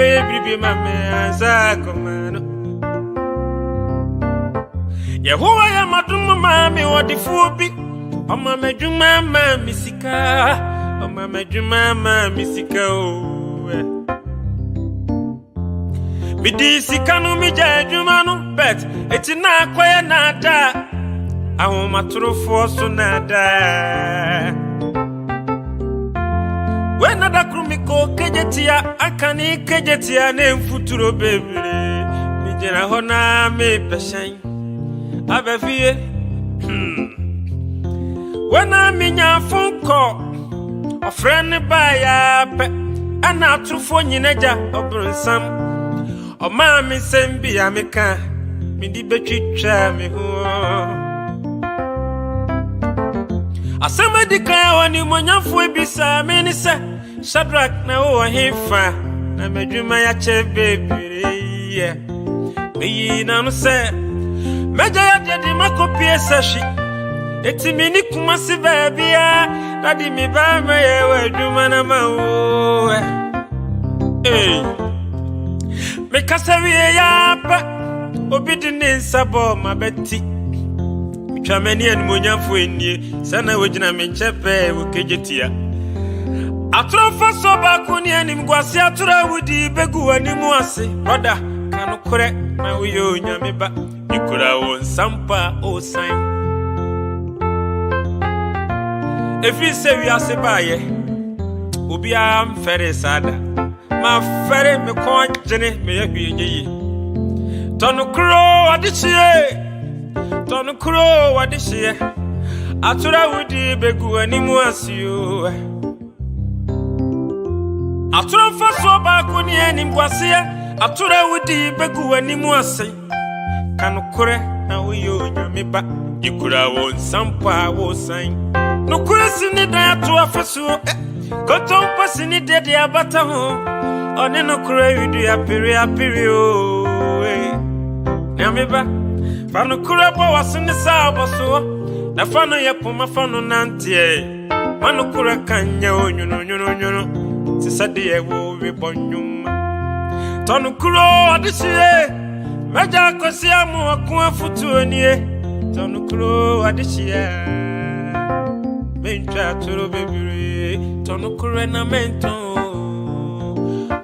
baby, my man, Zakomano. Yahuwa maduma mami wadi fubi. Oma mejuma mami sika. Oma mejuma mami sika o. Midi sika no mi jejuma no bet. Eti na kwaya nada. Awo matrofo so nada. When ada krumiko kejetia akani kejetia ne mfuturo bebere. Mi jena hona me peshan. Abefie when I mean ya phone call a friend by ya pe and out to phone neja or some or mammy send be amica me di betcha me who a somebody can you when you for bisa many say Shadrach na o hifa na meduma ya che baby yeah me na no say Meja ya di makopie sashi eti mini kumasi babia dadi mi ba me ye waduma na ma o eh me kasawi ya pa obidi ni nsabo mabeti twa mani animonyafo enie sana wogina me nchepe wo kejetia atrofa so ba ko ni anim gwase atura wudi begu animu ase brother kanu kore na wo yo nyame ba Nikura won sampa o sign. If you say we are sebaye, Ubi am ferry sada. Ma ferry me con jene me ye. Tonukro adishie. Tonukro adishie. Atura wudi begu animu asio. Atura faso ba kuni anim kwase. Atura wudi begu animu asio. Kanukure na uyo nyamiba Nikura won sampa wo sign Nukure sini da to afasu Koton pasini dedi abata ho One nukure yudu ya piri o Nyamiba Fanukure po wasini sa boso Na fano yepo mafano nantie Manukure kanya o nyuno Sisadi ye wo wibonyuma Tonukuro adishie Meja kosia mu akwa futuonie tonukuro adishia Mentra turo bebiri tonukure na mento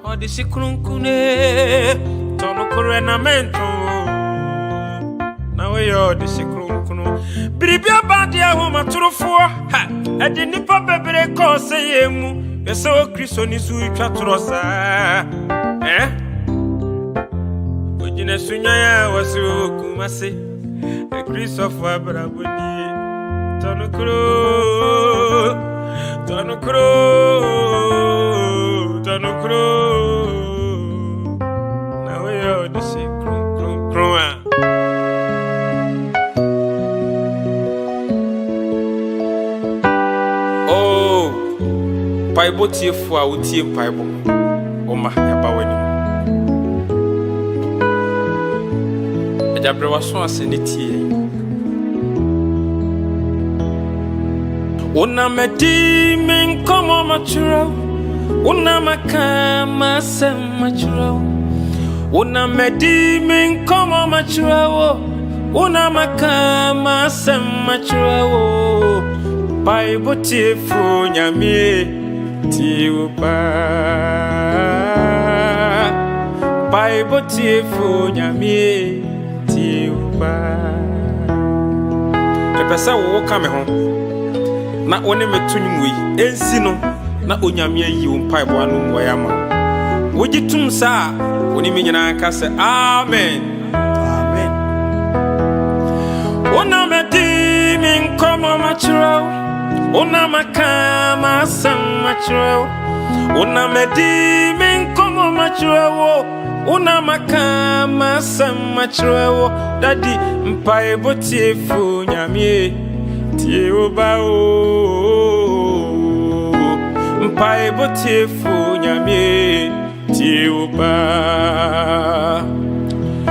Odishi krunkune tonukure na mento Na we odishi krunkuno Biribia badi ya homa turufo ha edi nipa bebere ko se yemu Yeso Kristo ni su itwa turosa Jine sunyaya wasu kumase e Christopher Brabuni Tonukro na we yo the secret kron oh Bible tiefo a wotie Bible oma yaba wani Jabre waso aseniti Una medi min komo machuro Una makama sem machuro Una medi min komo machuro Una makama sem machuro Bible tifu nyami tiuba Bible tifu nyami Pepesa wo ka me ho na woni metunyum wi ensi no na onyame ayi wo mpaebo anu wo yama wogitum sa woni me nyina ka se amen amen wona medi min komo machro wona makama sam machro wona medi min komo machro Una makama sama chwewo dadi mpaebo tiefu nyamie tieo bao mpaebo tiefu nyamie tieo ba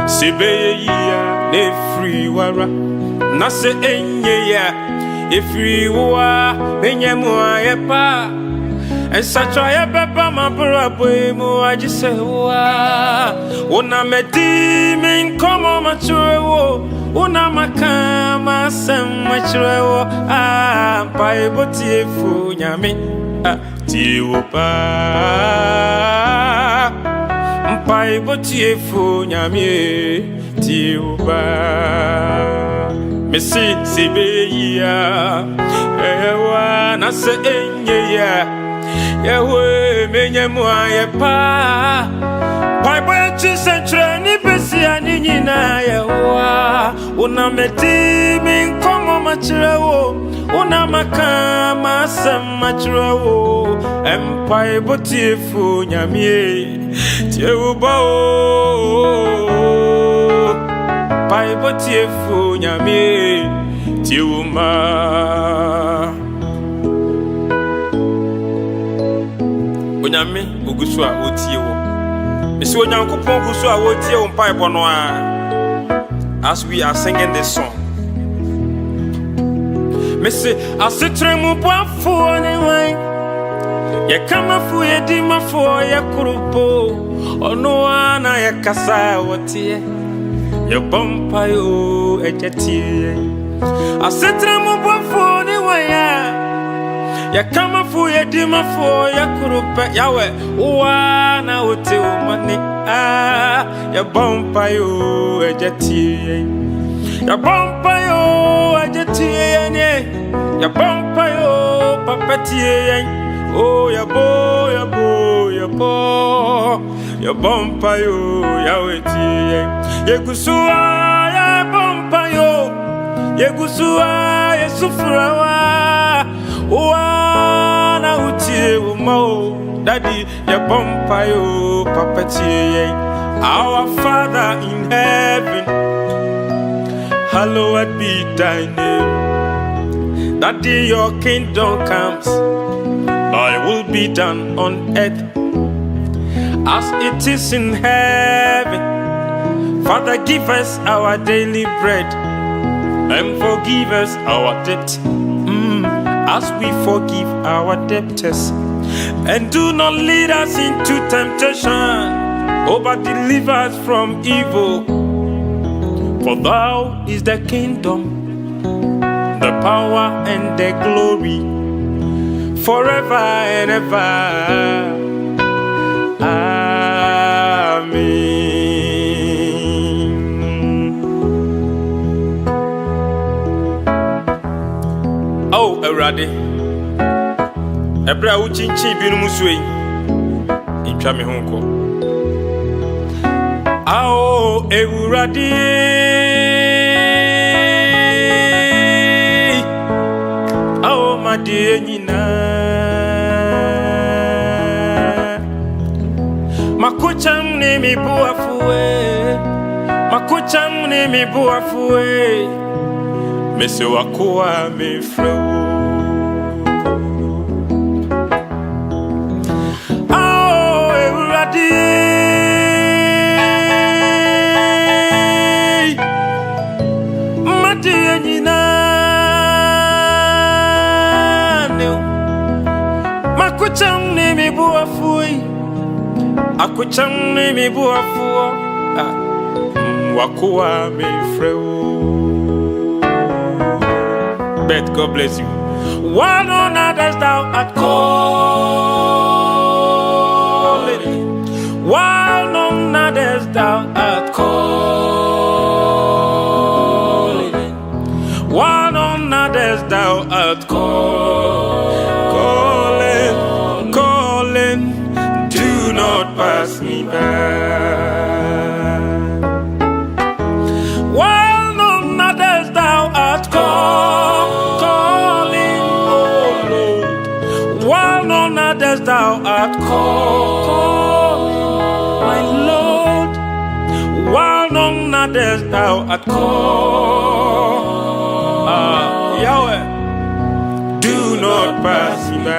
sebe ya ne free wara na se enye ya efiri wa benyemu ayepa and such a papa, my brother, I just say, when I'm a demon, come on, my true, when I'm a kama, some much Bible fu yami, Tiupa, Bible fu yami, Tiuba, Missy Sibeya, Ewa, Nasa Enya. Yahweh, menyamwa yepa. Bible chisentre ni besi anina yawa. Una medimi nkomo machrewo. Una makama samachrewo. Empire botifu nyamie. Tieuba o. Bible tifu nyamie. Tiuma. Onyame ogusu a otie wo mesi onyankopon ogusu a otie wo mpa ebo no a as we are singing this song mesi asetremu boafo ne wan ye kamafu ye dimafo ye kurupo ono ana ye kasa wotie ye bompa yo ejetie asetremu boafo ne wan ya kama fu ya dima fu ya kurupe yawe wana wote umani ya bompa yo ejati ya bompa yo ejati ya bompa yo papati oh ya bo ya bompa yo ya weti ye kusua ya bompa yo ye kusua ye sufrawa wana utie umo daddy ya bompa yo papati our Father in heaven hallowed be thy name daddy your kingdom comes thy will be done on earth as it is in heaven. Father, give us our daily bread and forgive us our debt as we forgive our debtors, and do not lead us into temptation, but deliver us from evil. For thou is the kingdom, the power and the glory, forever and ever. Amen. Oh, Erade, Ebra uchinchi binu muswe, intwa me honko. Oh, Erade, oh my dear Nina, makucham ni mi buafue, makucham ni mi buafue. Mese wakuwa me flow. Oh, Erade, Madia Nina, Makucham ne mi buafui, Akucham ne mi buafuo, wakuwa me flow. Bet, God bless you. One on others thou art calling. One on others thou art calling. One on others thou art calling. Calling. Do not pass me by. One on others thou art calling. Others thou art called, my Lord, while none others thou art called. Yahweh, do not pass me by.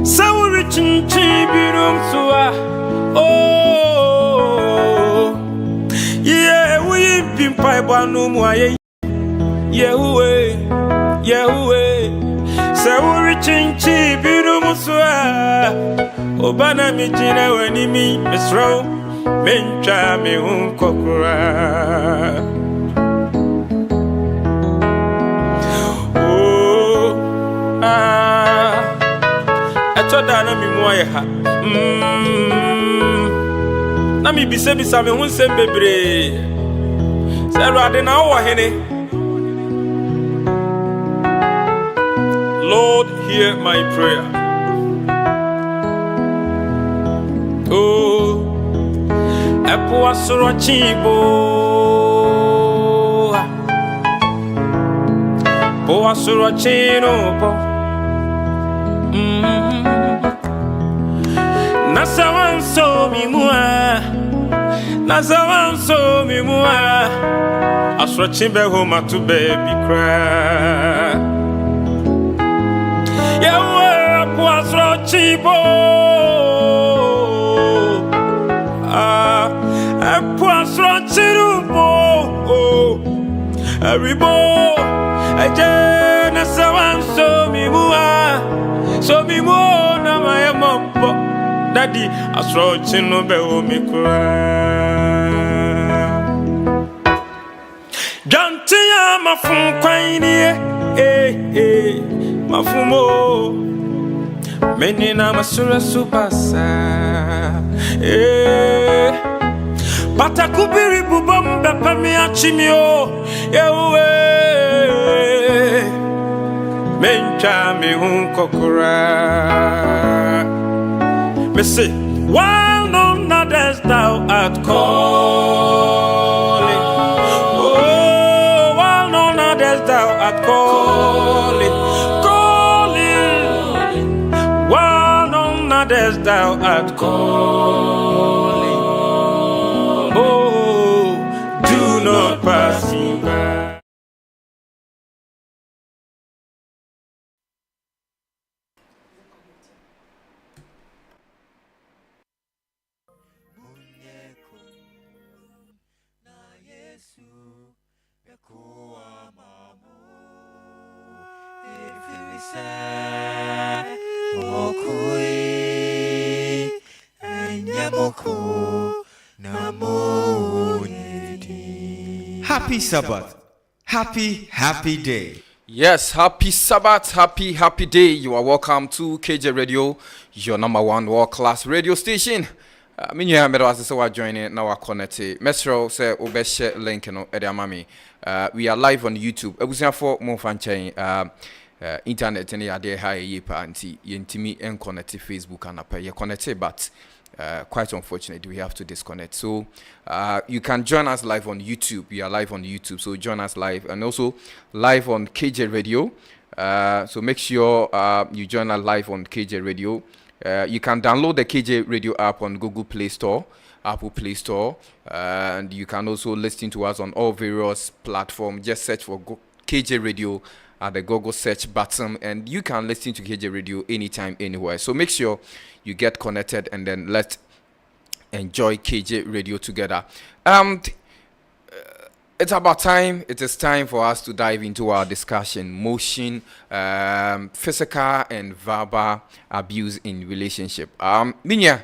So rich and chibirum sua, oh, yeah, we been pipe one no more, Yahweh. Yahweh, Sauri chinchi biru muswa Obana mi jina weni mi mesro Mencha mi unkokura Oh Eto dana mi mwaye ha Na mi bise bisa mi hunse bebre Sero adena owa hene Lord, hear my prayer. Oh, epo asoro chibo, po asoro chino po. Nasawan so mi mua, asoro chimbe homa to baby cry. Yawa poisro chibo poisro chirubo aribo ajana sawan so mi mua na my mombo daddy asro chinu be o mi kura jantia mafun kwaini mafumo menina masura subasa patakubiri bubomba pami achimio yewe mencha mi hunkokura me say while none others thou art calling oh while none others thou art calling as thou art calling, oh, do not pass me by. Happy Sabbath. Happy day. Yes, happy Sabbath, happy day. You are welcome to kjradio, your number one world-class radio station. Many members are joining now. Connected. Metro say obeshe link no ediamami. We are live on YouTube. Ebusia for more fan chain. Internet any ade high yepa anti yentimi and connect Facebook and up. You connected, but quite unfortunate we have to disconnect. So you can join us live on YouTube. We are live on YouTube, so join us live, and also live on kjradio. So make sure you join us live on kjradio. You can download the kjradio app on Google Play Store, Apple Play Store, and you can also listen to us on all various platforms. Just search for kjradio at the Google search button, and you can listen to kjradio anytime, anywhere. So make sure you get connected, and then let's enjoy kjradio together. It's about time. It is time for us to dive into our discussion: motion, physical and verbal abuse in relationship. Minya,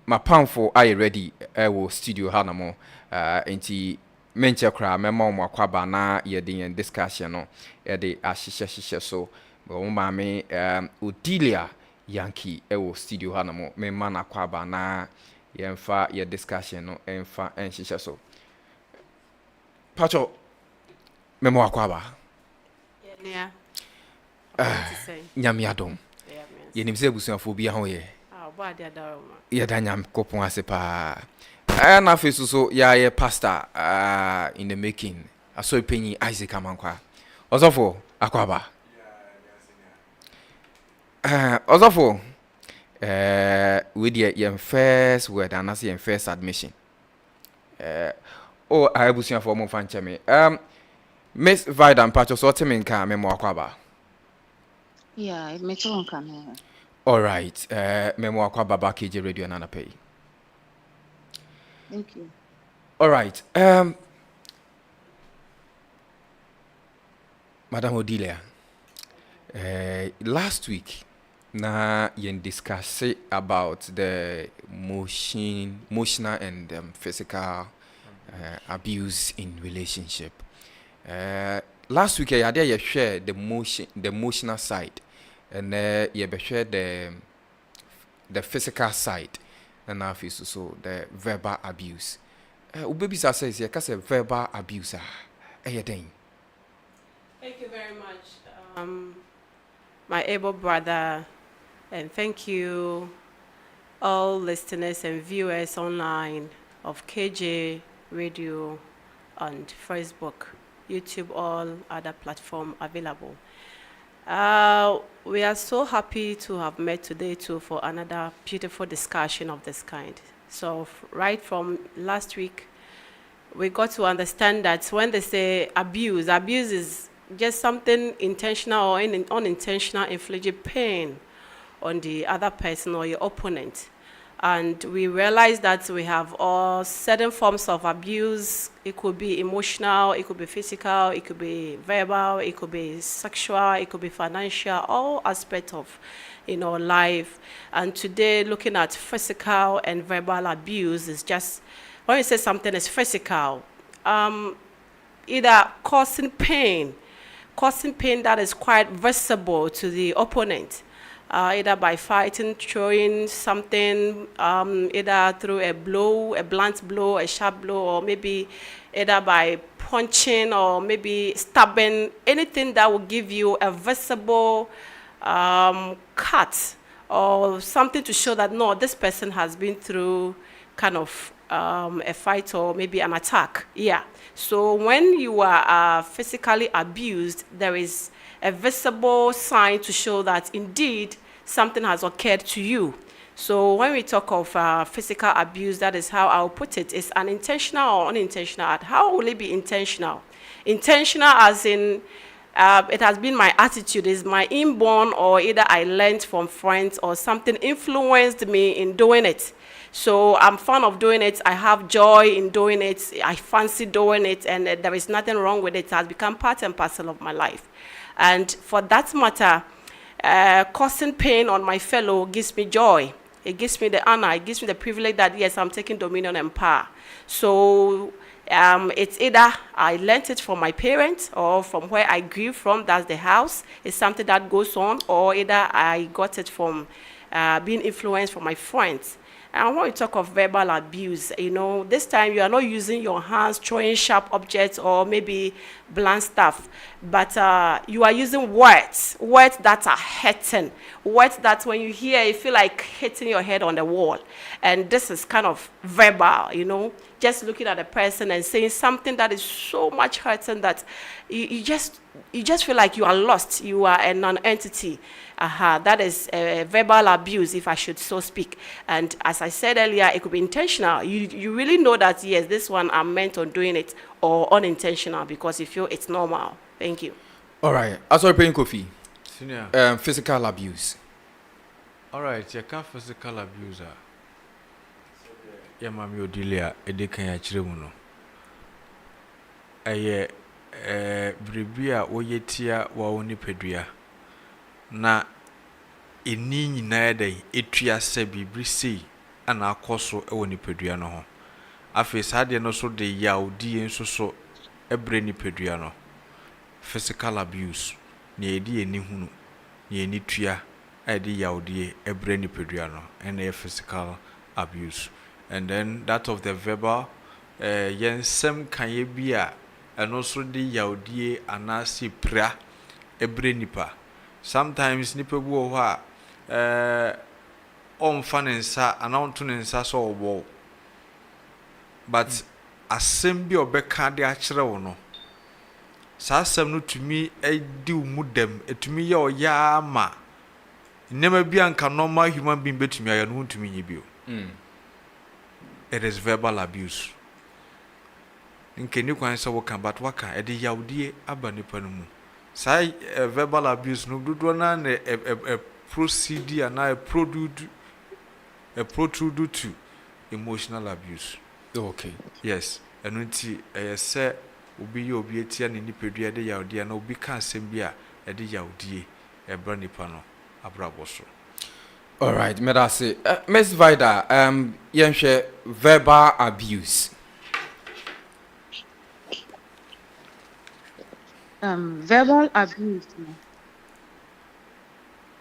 my pound I ready. I will studio hanamo. Inti mencha kra memo mwakwaba na yedi discussion no. Yedi ashisha so. Mame Odilia Yankee ewo studio hanamo me mana kwaba na yemfa ye discussion no emfa enshisha so pacho memo akwaba yeah nyame adom ye nimse busuafo bia ho ye ba dia daroma ye danyam kopon ase pa na fesu so ya ye pastor in the making aso penyi Isaac Amankwa osofo akwaba also with your first word and as your first admission. Oh, I have seen for more fan chemi. Miss Vida and Pacho Sotemin can memoir kwaba. Yeah, it makes one come. All right, memoir kwaba back kjradio and pay. Thank you. All right, Madam Odilia. Last week, na yen discuss about the emotional and physical abuse in relationship. Last week, I had share the emotional side, and you share the physical side, and now so the verbal abuse. Baby says you can say verbal abuse. Thank you very much, my able brother, and thank you all listeners and viewers online of KJ Radio and Facebook, YouTube, all other platforms available. We are so happy to have met today too for another beautiful discussion of this kind. So right from last week, we got to understand that when they say abuse is just something intentional or unintentional inflicting pain on the other person or your opponent. And we realize that we have all certain forms of abuse. It could be emotional, it could be physical, it could be verbal, it could be sexual, it could be financial, all aspects of life. And today, looking at physical and verbal abuse is just, when you say something is physical, either causing pain that is quite visible to the opponent, either by fighting, throwing something, either through a blunt blow, a sharp blow, or maybe either by punching or maybe stabbing, anything that will give you a visible cut or something to show that, no, this person has been through kind of a fight or maybe an attack. Yeah. So when you are physically abused, there is a visible sign to show that indeed something has occurred to you. So when we talk of physical abuse, that is how I'll put it. It's an intentional or unintentional. How will it be intentional? Intentional as in it has been my attitude, is my inborn, or either I learned from friends or something influenced me in doing it. So I'm fond of doing it. I have joy in doing it. I fancy doing it, and there is nothing wrong with it. It has become part and parcel of my life. And for that matter, causing pain on my fellow gives me joy. It gives me the honor. It gives me the privilege that, yes, I'm taking dominion and power. So it's either I learned it from my parents or from where I grew from, that's the house. It's something that goes on, or either I got it from being influenced from my friends. And when we talk of verbal abuse, this time you are not using your hands, throwing sharp objects or maybe blunt stuff, but you are using words that are hurting, words that when you hear, you feel like hitting your head on the wall. And this is kind of verbal, just looking at a person and saying something that is so much hurting that you just feel like you are lost, you are a non-entity. That is verbal abuse, if I should so speak. And as I said earlier, it could be intentional. You really know that, yes, this one I'm meant on doing it, or unintentional because you feel it's normal. Thank you. All right. As we're paying coffee, Senior. physical abuse. All right, you can't physical abuse. Yeah, mami Odilia, Edeka ya chiremuno. Bribia oyetia wa oni pedua. Na eni nyina dai etua se bibri sei ana akoso e woni pedua no ho. Afi sade no so de yaudi enso so ebre ni pedua no. Physical abuse. Ni edi eni hunu. Ni eni tua edi yaudi ebre ni pedua no. And physical abuse. And then that of the verbal yensem kanye bia and also the yaudie anasi pra ebre nipa. Sometimes nipa bu ho on fanensa anonto nensa so obo. But asem bi obeka de akere wo no. Sa asem no tumi edi umudem etumi ye oya ma. Nema bi anka normal human being betumi aye no tumi nyibio. It is verbal abuse. Nke ni kwan se woka but waka e de yaudie aba nipa no mu. Say verbal abuse no dodo na a procedure na a protrude to emotional abuse. Okay. Yes. Eno nti se obi ye obi etia ne nipadua de yaudie na obi ka asem bia e de yaudie ebra nipa no abrabo so. All right, medase. Miss Vida, yenhwe verbal abuse. Verbal abuse.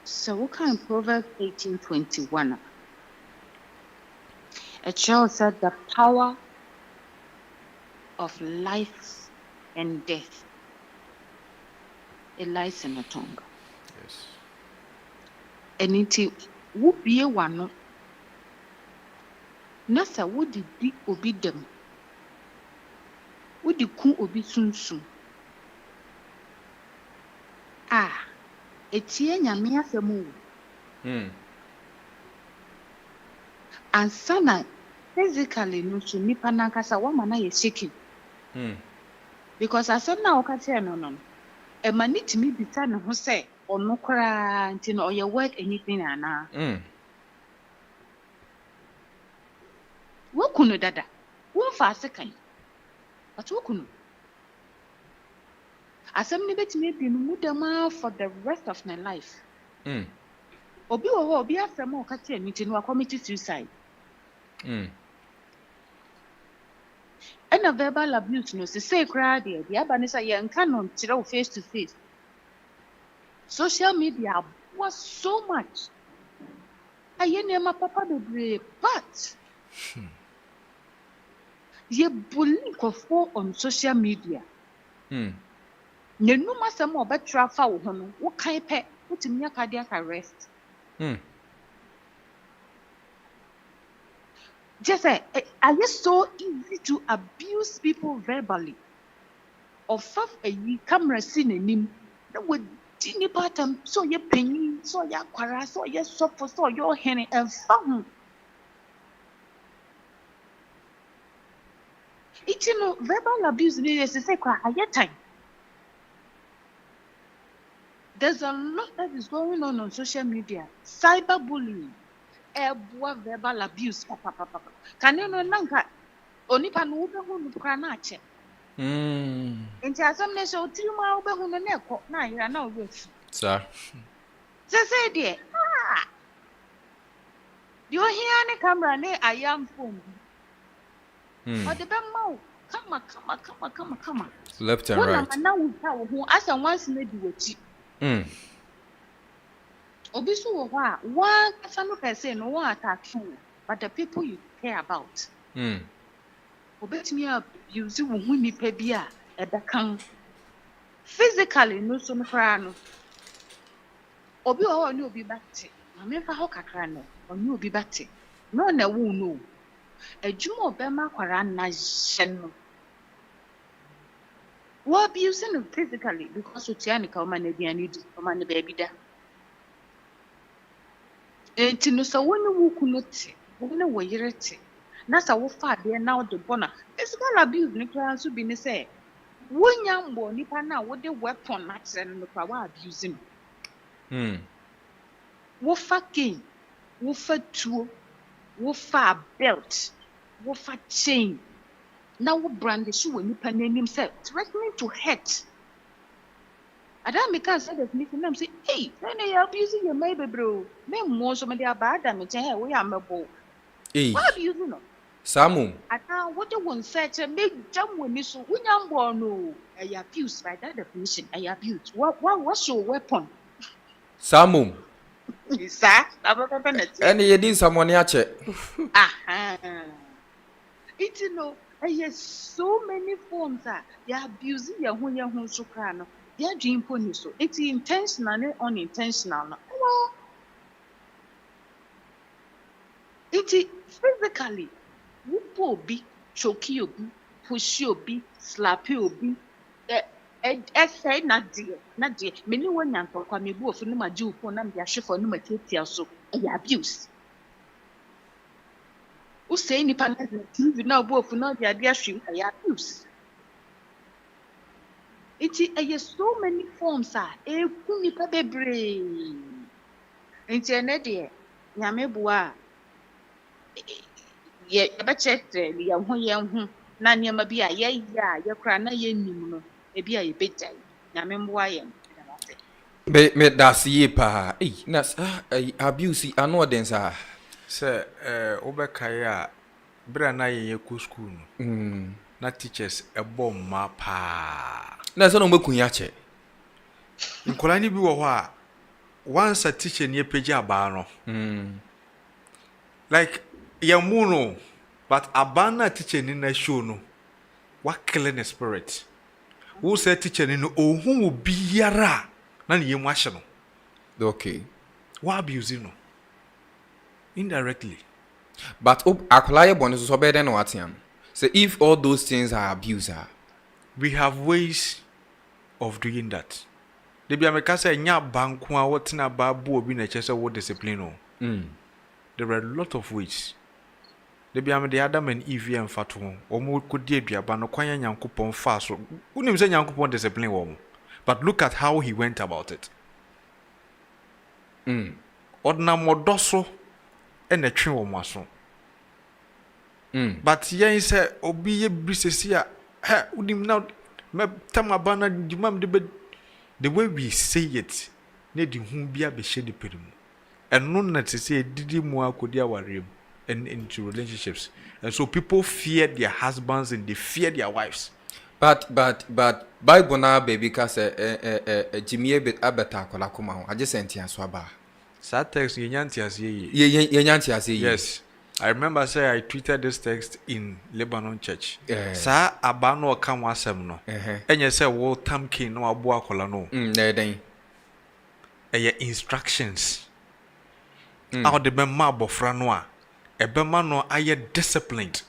So what kind of Proverbs 18:21? A child said the power of life and death, it lies in the tongue. Yes. And it would be a one. Nasa would be obi them. Would the ku obi soon. Ah, it's here nyame asemu. And sana physically no so nipa nankasa woman na ye shaking. Because I said now okay no. E manitimi bita ne ho say ono kra nti no oye work anything ana. Wokunu dada. Won fa sekan. But wokunu. Asem ni betimi bi no mudama for the rest of my life. Obi wo ho obi asem o ka tie nti no commit suicide. And a verbal abuse no say kjradio the abanisa yen canon tire face to face. Social media was so much. Ayene ma papa bebre but ye bully kofo on social media. Nenu masem obetra fa wo ho no wo kan pe utimi cardiac arrest. Just say, are you so easy to abuse people verbally? Or faf a camera scene in him that would tiny bottom, so you're penny, so you're quara, so you're soft, so you're henny and fun. It's verbal abuse needs to say, cry at time. There's a lot that is going on social media. Cyberbullying. Verbal abuse. Can you know nanka? Only pan ube hunu kranache. Inti asam so 3 ma ube hunu neko na ira na ube. Sir. Say dear. You hear any camera ne ayam phone. Or the bemau. Come. Left and right. Now we tell who as and once maybe with you. Obi so wa one asano can say no one attack you, but the people you care about. Obetimi abuse wo hu nipa bia e bekan physically no so mkra no. Obi o ni obi bate. Ma me fa ho kakra no. Oni obi bate. No na wo no. Adwuma obema kwara na hye no. Wo abusing him physically because otiani ka o ma na aduane di, o ma na baby da. Enti no so woni wuku no te woni wo yire te na sa wo fa de na wo de bona physical abuse ni kran so bi ni say wonya mbo nipa na wo de weapon na kire no kwa wa abuse no wo fa cane wo fa tuo wo fa belt wo fa chain na wo brandish wo nipa na nim say threatening to hurt. Adam because said definition am say hey when you abusing your maybe bro me mo so me dey abada me chen hey we am bo what abusing no Samu ata what you want search me jam woni so unyam bo no I abuse by that definition I abuse what's your weapon Samu sir ababa na ti any ye din someone ya che it no yes so many forms you abusing your hu so kra no. They are doing pony so. It's intentional and unintentional. It's physically. Wupo bi, choki obi, pushi obi, slappy obi. Say not dear. Many one young for me both no ma Jew for them their chef for no material so abuse. Who say any panel TV now both for not their dear stream abuse. It's so many forms kunipa bebre. Internet de nyame boa ye ba check ye ho na niam bi a ye kra na ye nim no e bi a ye betai nyame boa ye. Me that's ye pa. Nas abuse ano den sa. Sɛ wobɛkae a berɛ a na yɛyɛ kɔ school no na teachers ɛbɔ mma paa Na so no mekunya che. nkɔla ni bi wɔ hɔ a once a teacher ni apagya abaa no like yɛmu no but abaa na teacher ni na show no what killing the spirit wo sɛ teacher ni no ohun wo biara na ne yɛmu ahye no Okay. what abuse no indirectly. But akwala born so better than what him. So if all those things are abuse, We have ways of doing that. They be America say nya banku a what na ba bu obi na chese what discipline no. There are a lot of ways. They be the Adam and Eve and fatu ho. Omo kodi aduaba no kwan Nyankopon fa so. Unim say Nyankopon discipline wo. But look at how he went about it. Odna modoso and a twi wo maso. But yen say obi ye brisesi a ha unim now me tamabana dimam the way we say it ne di hu bia be hye de perim. And no na to say didi mu akodi awarem and into relationships. And so people fear their husbands and they fear their wives. but Bible na baby ka say Jimmy bit abeta akwala kuma ho. I just sent you so aba. Sad text yenyantias ye. Ye nyanti ase. Yes. I remember say I tweeted this text in Lebanon Church. Yeah. Sa aba no ka mo asem no. Enye say wo tam king no abo akola no. Na den. Eye instructions. How the bema abofra no a ebema no aye disciplined.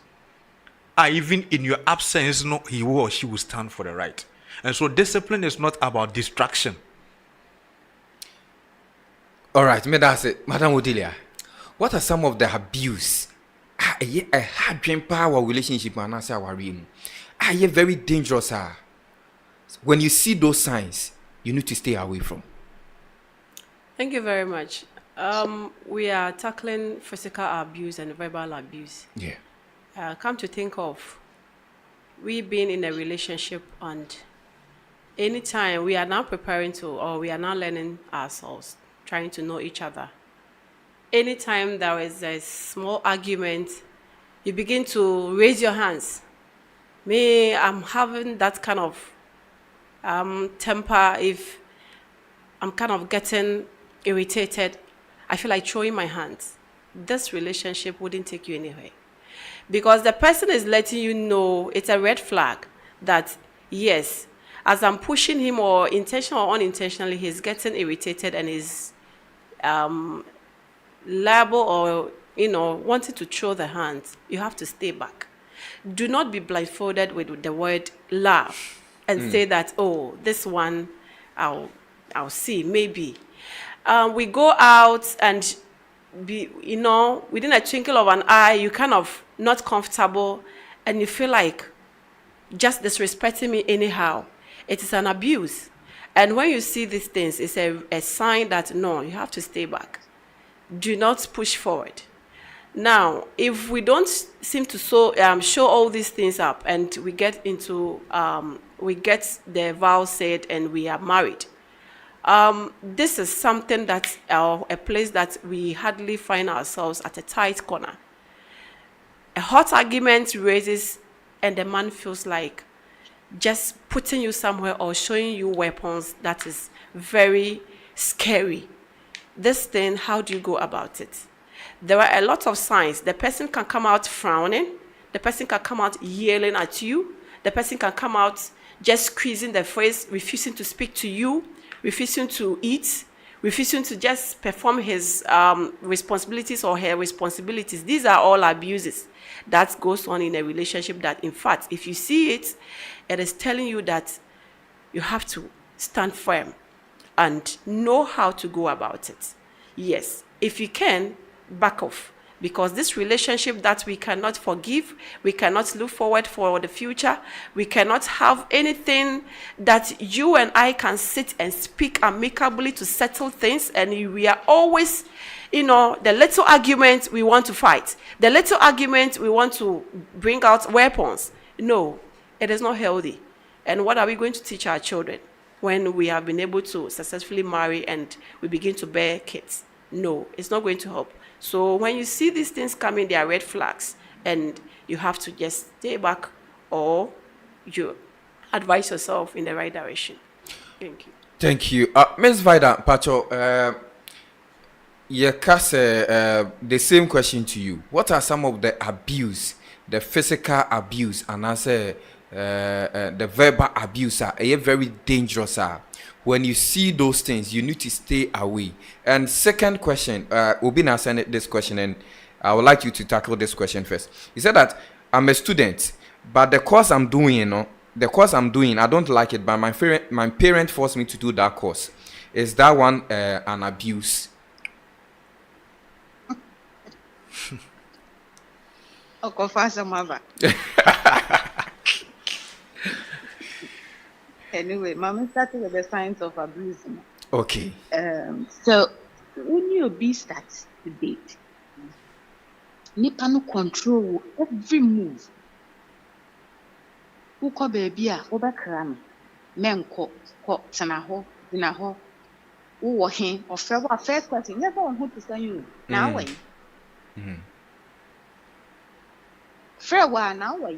Even in your absence no he or she will stand for the right. And so discipline is not about distraction. All right, me that's it. Madam Odilia, what are some of the abuse? A hard dream power relationship and answer our room. You very dangerous, sir. When you see those signs, you need to stay away from. Thank you very much. We are tackling physical abuse and verbal abuse. Yeah. Come to think of, we being in a relationship, and anytime we are now preparing to, or we are now learning ourselves, trying to know each other. Anytime there is a small argument, you begin to raise your hands. Me, I'm having that kind of temper. If I'm kind of getting irritated, I feel like throwing my hands. This relationship wouldn't take you anywhere. Because the person is letting you know it's a red flag that, yes, as I'm pushing him, or intentionally or unintentionally, he's getting irritated and is liable, or wanting to throw the hands. You have to stay back. Do not be blindfolded with the word love and say that, oh, this one I'll see, maybe. We go out and be, within a twinkle of an eye, you kind of not comfortable and you feel like just disrespecting me anyhow. It is an abuse. And when you see these things, it's a sign that, no, you have to stay back. Do not push forward. Now, if we don't seem to show all these things up, and we get the vow said and we are married, this is something that, a place that we hardly find ourselves at a tight corner. A hot argument raises and the man feels like just putting you somewhere or showing you weapons. That is very scary. This thing, how do you go about it? There are a lot of signs. The person can come out frowning. The person can come out yelling at you. The person can come out just squeezing the face, refusing to speak to you, refusing to eat, refusing to just perform his responsibilities or her responsibilities. These are all abuses that goes on in a relationship that, in fact, if you see it, it is telling you that you have to stand firm and know how to go about it. Yes, if you can, back off. Because this relationship that we cannot forgive, we cannot look forward for the future, we cannot have anything that you and I can sit and speak amicably to settle things, and we are always, the little argument we want to fight, the little argument we want to bring out weapons. No, it is not healthy. And what are we going to teach our children? when we have been able to successfully marry and we begin to bear kids. No, it's not going to help. So when you see these things coming, they are red flags, and you have to just stay back, or you advise yourself in the right direction. Thank you. Thank you. Ms. Vida Pacho, the same question to you. What are some of the abuse, the physical abuse, and also the verbal abuse are very dangerous? When you see those things, you need to stay away. And second question, Obina sent this question, and I would like you to tackle this question first. He said that I'm a student, but the course I'm doing, I don't like it, but my parent forced me to do that course. Is that one an abuse? Anyway, Mama started with the science of abuse. Okay. So when you be starts to date, nipa no control every move. Who call baby a obekra men ko tena ho dina ho wo he ofre wa first question never on who to say you now way. Frɛ wa now way.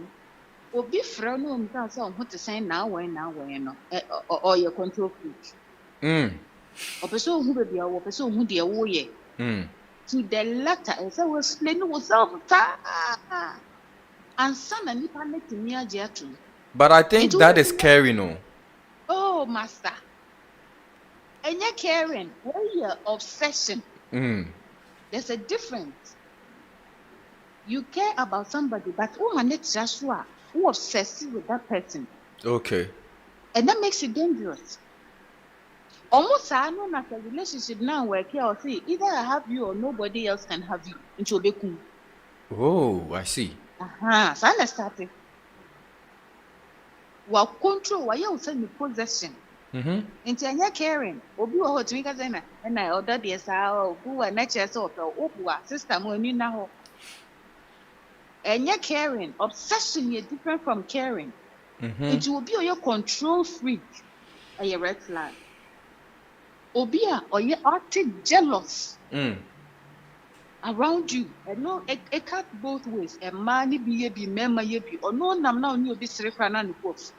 Obi frɛ no mta say on who to say now way no or your control freak. Opeso who baby o opeso who de wo ye. To the letter and say we explain yourself and son and nipa let me agye. But I think that is caring, no. Oh, master. And you're caring. Where your obsession. There's a difference. You care about somebody, but woman it's just who obsessive with that person. Okay. And that makes it dangerous. Almost I know that a relationship now where care or say either I have you or nobody else can have you. Into a Oh, I see. So let's start it. While control, why you send the possession. Into any caring, or be a hot make and I ordered the SAO, who are natural sort of system when you know. And you're caring, obsession is different from caring. It will be your control freak, or your red flag. Obia, or you're acting jealous around you. And no, it cut both ways. A man be member ye or no nam now you be srefanan post.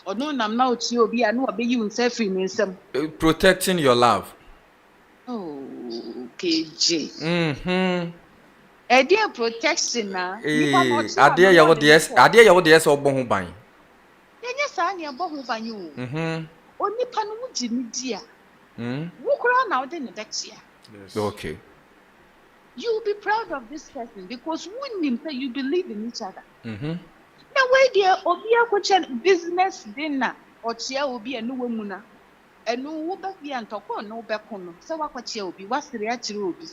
Or no nam now to be I know be you in self in some protecting your love. Oh, KJ. A dear protection now. A dear yawo DS or bon bang. Yes, I near bohu by you. Only panuji media. Walk around now then next year. Okay. You will be proud of this person because when you believe in each other. Now, where dear Obia Coach business dinner or chair will be a new woman. And no will be and talk on no back on. So what chair will be what's the real be?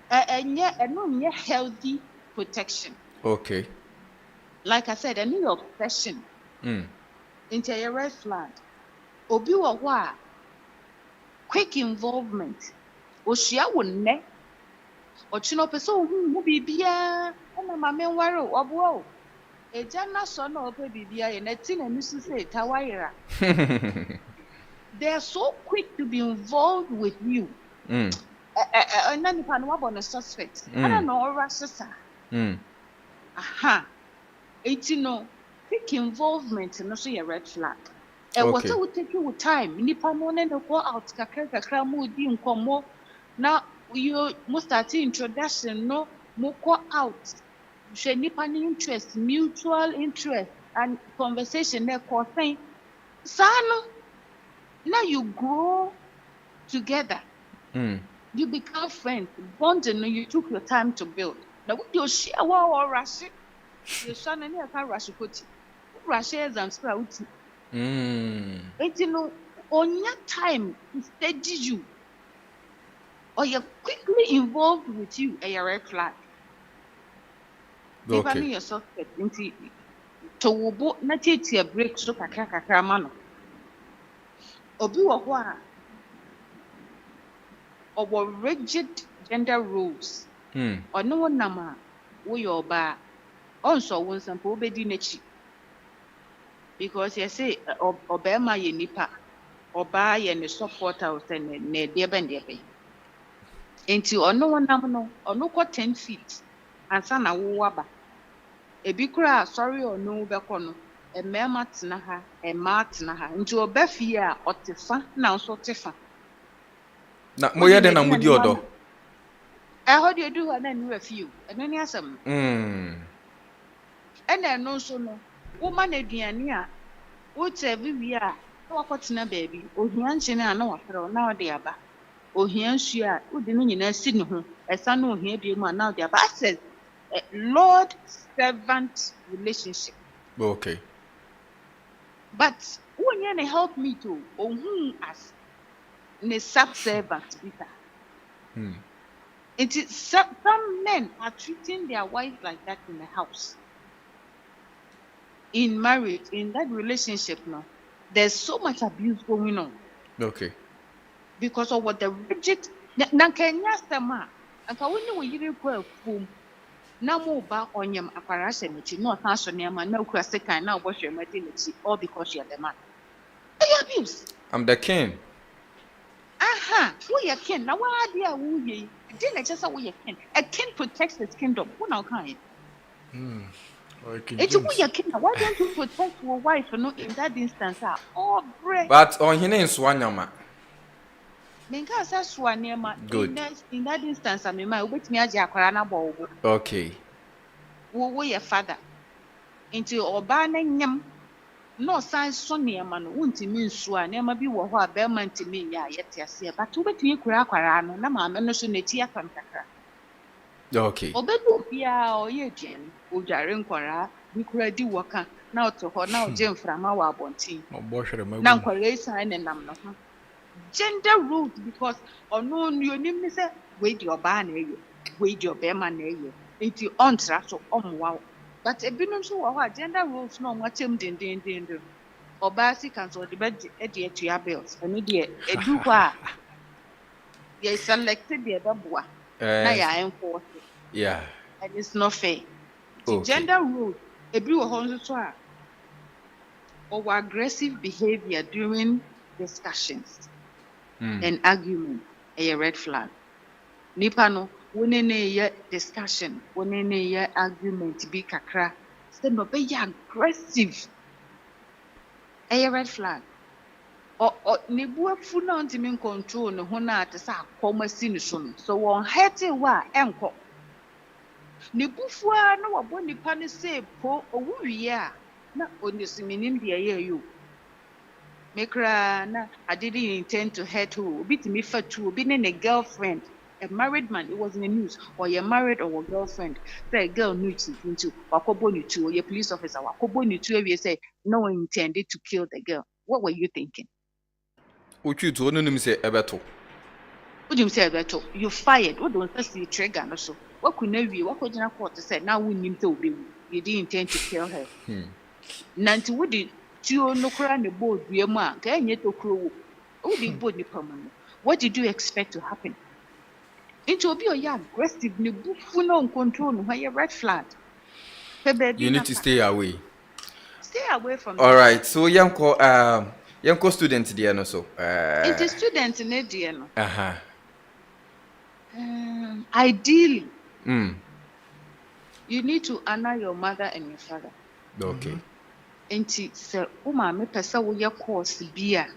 And yet, and no healthy protection. Okay. Like I said, a new obsession. Into a red flag. Obi wa quick involvement. Oshia will ne. Ochino peso who be bia and my men waro obo. A jana son of baby bia and a tin and Mrs. say Tawaira. They are so quick to be involved with you. And then you can walk on a suspect. I don't know, Rashasa. It's quick involvement and also a red flag. And what will take you time? Nipa no no go out kakra mu di nkomo. Now you must start introduction no mo go out. She nipa interest, mutual interest and conversation there causing. Sano. Now you grow together. You become friends. Bonding you took your time to build. Now with your share or rush it. Your son and your car rush it. Rush and sprout. On your time to steady you, or you're quickly involved with you, a red flag. Even your suspect into to wobo na take a break so kakra mano. Obi wa or rigid gender rules. Or no one nama we your bar. Also, one sample obedi nechi. because you say obema ye nipa oba ye ne supporter o say ne de ben de be enti ono wonam no ono ko 10 feet ansa na wo waba ebi kura sorry ono beko no emema tena ha ema tena ha nti oba fie a otefa na nso tefa na moye de na mudi odo how do you do na ni refuse eno ni asem ena no so no wo ma na aduane a wo tsevi wi a na wakotena baabi ohia nchene a na wafere na ode aba ohia nsu a wo de no nyina si ne ho esa na ohia bi mu a na ode aba access lord servant relationship. Okay. But when you help me to whom as a sub servant Peter. It is some men are treating their wife like that in the house. In marriage, in that relationship now, there's so much abuse going on. Okay. Because of what the rigid na Kenya sama and when you go home na mo ba onyam aparase mechi no ka so nema na ukura second na wash your maternity all because you are the man. You abuse. I'm the king. Aha, who you king? Now what idea who ye? Didn't just say who you king. A king protects his kingdom. Who now kind? It's who you king. Why don't you protect your wife in that instance? Oh, great. But on hine nswanyama. Menka sa swanema in that instance I mean my wait me aje akwara na bo. Okay. Wo your father. Into oba na nyam no san so nema no wontimi nsu a nema bi wo ho a be man timi ya yete ase but wo betumi kura akwara no na ma me no so neti afam kakra. Okay. Obedu bia oye dwen odware nkwara bi kura di woka na oto ho na oje mframa wa abontin. Na nkwara isa ne nam no ho. Gender roles because ono nyonim ni say wait your ba na eyo wait your be man na eyo enti ontra so omwa but ebinum so wo ha gender roles no mo chem den oba si kan so de be de etua bills eni de edu ho a ye selected the beboa na ya enforce yeah and it's not fair. The okay. Gender roles ebi wo ho nso so a or aggressive behavior during discussions and argument a red flag. Nipa no wonene ye discussion, wonene ye argument bi kakra. Say no be aggressive. A red flag. Or ne buafu na ntimi control ne ho na ate sa akoma si ne so no. So won hete wa enko. Ne bufu a na wabo nipa ne say po owu wiye a na onisiminim de ye you. Mekra na I didn't intend to hurt who. Bit me for two, being a girlfriend, a married man. It was in the news. Or you're married or a girlfriend. Say a girl knew into Wakoboni too, or your police officer. Wakoboni too, you say no one intended to kill the girl. What were you thinking? What you told him say ebeto. What do you say ebeto? You fired. What don't see trigger no so? What could you what could you court to say now we need to be you didn't intend to kill her. Nanti would it no kura ne board ma ka enye tokro wo di board ni pamano. What did you expect to happen? Into obi oya aggressive ne bufu no control no why red flag. You need to stay away. Stay away from all right so yanko student there no so it is student ne there no ideally you need to honor your mother and your father. Okay. Enti se o ma me pesa wo ye course bia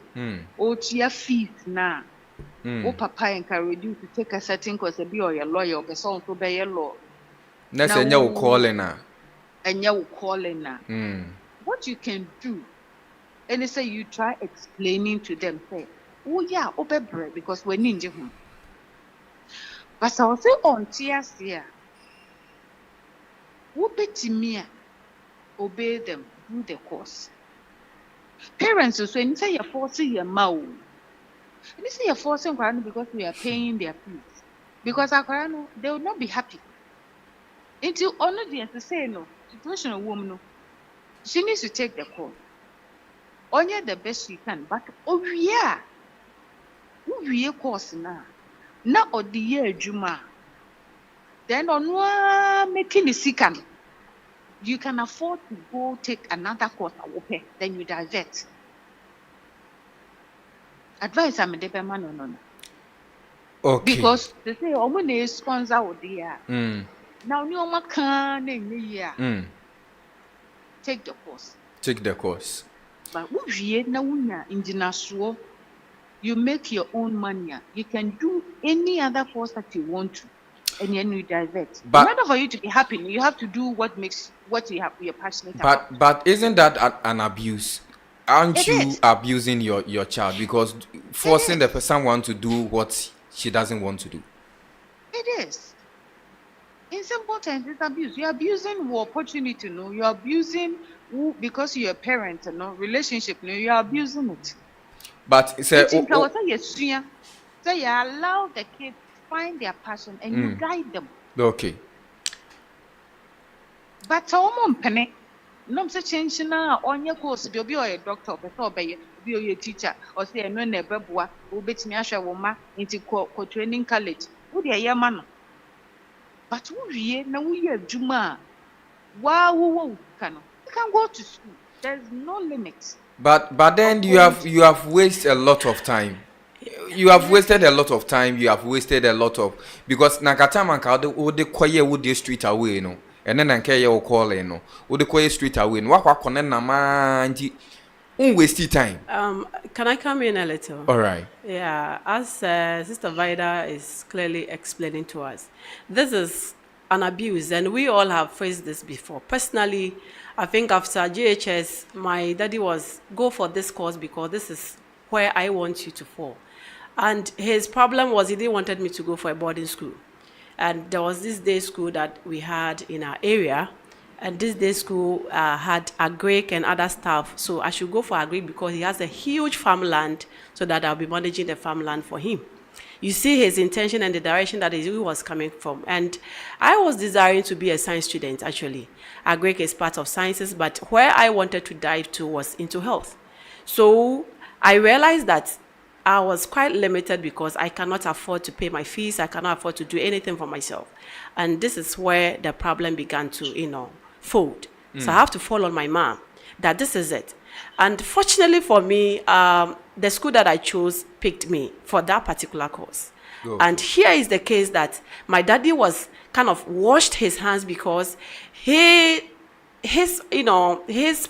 o tia fees na o papa encourage you to take a certain course be or your lawyer or person to be your law na se nya wo calling na enya wo calling na what you can do and they say you try explaining to them say oh yeah obebre because we ninje ho but I say on tears here wo betimi a obey them through the course. Parents will say, you're forcing your mouth. And they say you're forcing Quran because we are paying their fees. Because our Quran, they will not be happy. Until honor the say no, situation of woman, no, she needs to take the course. Only the best she can, but oh yeah, course now. Now or the year Juma. Then on one making the sick. you can afford to go take another course at Wope, then you divert. Advice I'm a man no. Okay. Because they say, oh, money sponsor with the Mm. now you can year. Take the course. Take the course. But we na unya injinasuo, you make your own money. You can do any other course that you want to, and then you divert. But- In order for you to be happy, you have to do what you're passionate about. But isn't that an abuse? Aren't It you is. abusing your child because forcing the someone to do what she doesn't want to do? It is. In simple terms, it's abuse. You're abusing your opportunity, no. You're abusing because you're a parent, no. Relationship, no. You're abusing it. But say, Say you allow the kids to find their passion and you guide them. okay. But someone penny, no such change now on your course. Be a doctor, be a teacher, or say no never who bet me a woman into training college. Would be a young man. But we now we have Juma. Wow, can go to school. There's no limit. But then you have wasted a lot of time. You have wasted a lot of time. You have wasted a lot of because Nakatama would the quiet would the street away no, and then I care call no, would the quiet street away. What connect na man? Waste time. Can I come in a little? All right. Yeah, as Sister Vida is clearly explaining to us, this is an abuse, and we all have faced this before. Personally, I think after JHS, my daddy was, go for this course because this is where I want you to fall. And his problem was he didn't wanted me to go for a boarding school. And there was this day school that we had in our area, and this day school had agric and other stuff. So I should go for agric because he has a huge farmland, so that I'll be managing the farmland for him. You see his intention and the direction that he was coming from. And I was desiring to be a science student, actually. Agric is part of sciences, but where I wanted to dive to was into health. So I realized that I was quite limited because I cannot afford to pay my fees. I cannot afford to do anything for myself. And this is where the problem began to, fold. So I have to fall on my mom that this is it. And fortunately for me, the school that I chose picked me for that particular course. Okay. And here is the case that my daddy was kind of washed his hands because his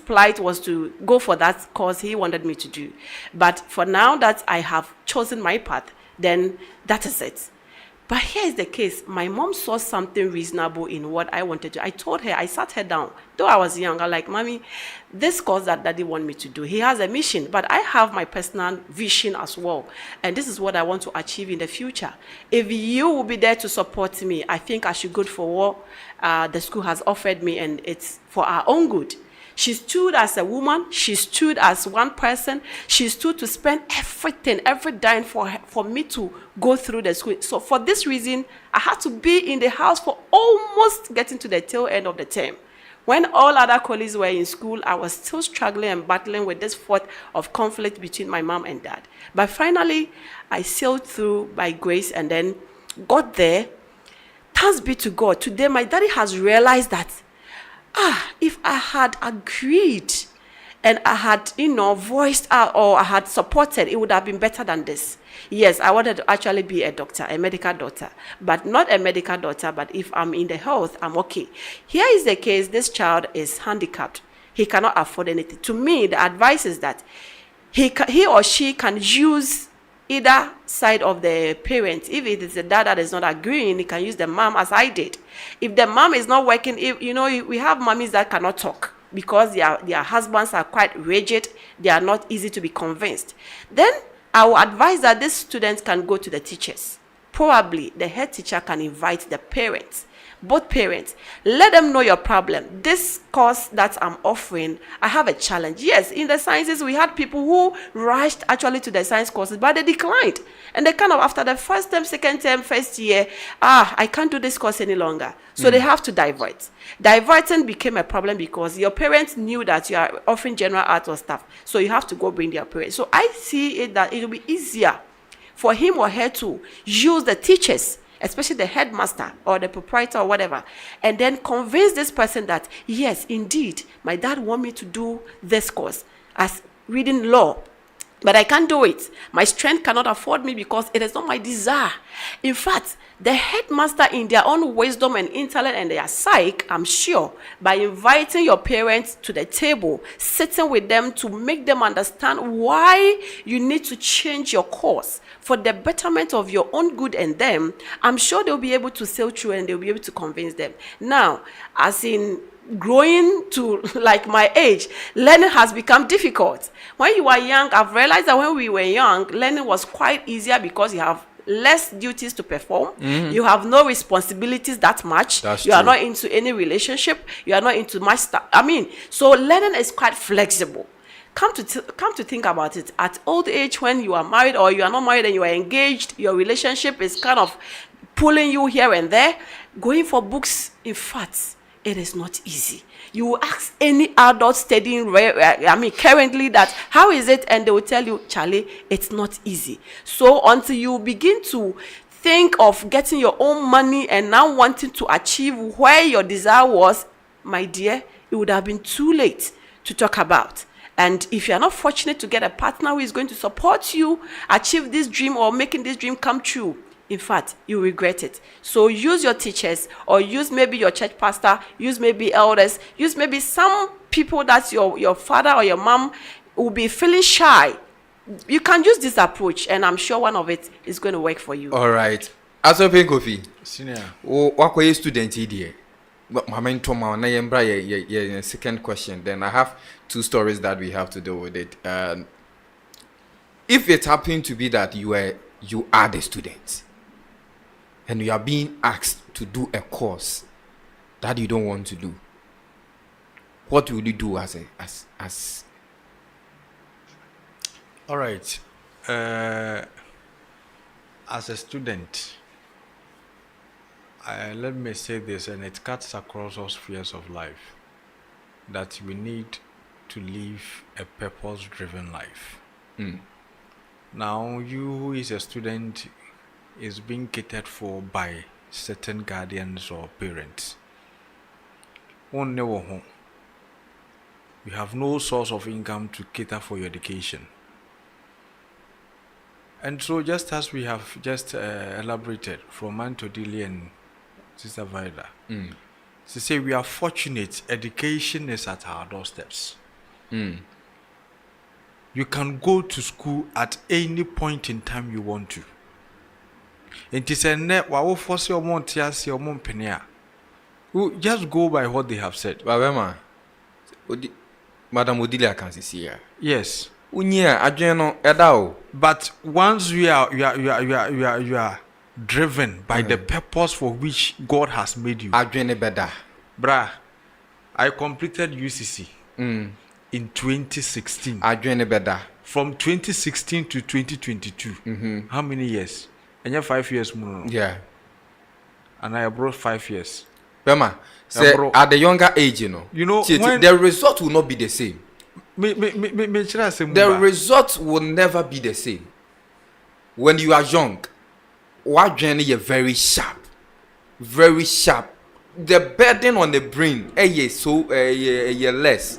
plight was to go for that course he wanted me to do. But for now that I have chosen my path, then that is it. But here is the case. My mom saw something reasonable in what I wanted to. I told her, I sat her down. Though I was young, I'm like, Mommy, this course that Daddy want me to do, he has a mission, but I have my personal vision as well. And this is what I want to achieve in the future. If you will be there to support me, I think I should go for what the school has offered me, and it's for our own good. She stood as a woman. She stood as one person. She stood to spend everything, every dime for me to go through the school. So for this reason, I had to be in the house for almost getting to the tail end of the term. When all other colleagues were in school, I was still struggling and battling with this thought of conflict between my mom and dad. But finally, I sailed through by grace and then got there. Thanks be to God. Today, my daddy has realized that if I had agreed and I had, voiced out or I had supported, it would have been better than this. Yes, I wanted to actually be a doctor, a medical doctor, but not a medical doctor, but if I'm in the health, I'm okay. Here is the case, this child is handicapped. He cannot afford anything. To me, the advice is that he or she can use either side of the parent. If it is the dad that is not agreeing, he can use the mom as I did. If the mom is not working, we have mommies that cannot talk because their husbands are quite rigid. They are not easy to be convinced. Then I will advise that this student can go to the teachers. Probably the head teacher can invite the parents, both parents. Let them know your problem. This course that I'm offering, I have a challenge. Yes, in the sciences, we had people who rushed actually to the science courses, but they declined. And they kind of, after the first term, second term, first year, I can't do this course any longer. So they have to divert. Diverting became a problem because your parents knew that you are offering general arts or stuff. So you have to go bring their parents. So I see it that it will be easier for him or her to use the teachers especially the headmaster or the proprietor or whatever, and then convince this person that, yes, indeed, my dad want me to do this course as reading law, but I can't do it. My strength cannot afford me because it is not my desire. In fact, the headmaster, in their own wisdom and intellect and their psyche, I'm sure, by inviting your parents to the table, sitting with them to make them understand why you need to change your course for the betterment of your own good and them, I'm sure they'll be able to sail through and they'll be able to convince them. Now, as in growing to like my age, learning has become difficult. When you are young, I've realized that when we were young, learning was quite easier because you have less duties to perform. You have no responsibilities that much. You are not into any relationship. You are not into much stuff. So learning is quite flexible. Come to think about it, at old age, when you are married or you are not married and you are engaged, your relationship is kind of pulling you here and there. Going for books, in fact, it is not easy. You will ask any adult studying currently that, how is it? And they will tell you, Charlie, it's not easy. So until you begin to think of getting your own money and now wanting to achieve where your desire was, my dear, it would have been too late to talk about. And if you are not fortunate to get a partner who is going to support you achieve this dream or making this dream come true, in fact, you regret it. So use your teachers, or use maybe your church pastor, use maybe elders, use maybe some people that your father or your mom will be feeling shy. You can use this approach, and I'm sure one of it is going to work for you. All right. As open coffee. Senior. What are you student here? My second question. Then I have two stories that we have to do with it. If it happened to be that you are the student, and you are being asked to do a course that you don't want to do, what will you do as All right. As a student, let me say this, and it cuts across all spheres of life, that we need to live a purpose-driven life. Now, you who is a student is being catered for by certain guardians or parents. You have no source of income to cater for your education. And so, just as we have just elaborated from Antodili and Sister Vida, to say we are fortunate, education is at our doorsteps. You can go to school at any point in time you want to. And it is a net, just go by what they have said. Madam Odilia can see here. Yes. But once you are driven by the purpose for which God has made you. Brah, I completed UCC in 2016. From 2016 to 2022. How many years? And you're 5 years more. Yeah. And I brought 5 years. Bema, say at the younger age, when the result will not be the same. The result will never be the same. When you are young, what journey you're very sharp. Very sharp. The burden on the brain, less.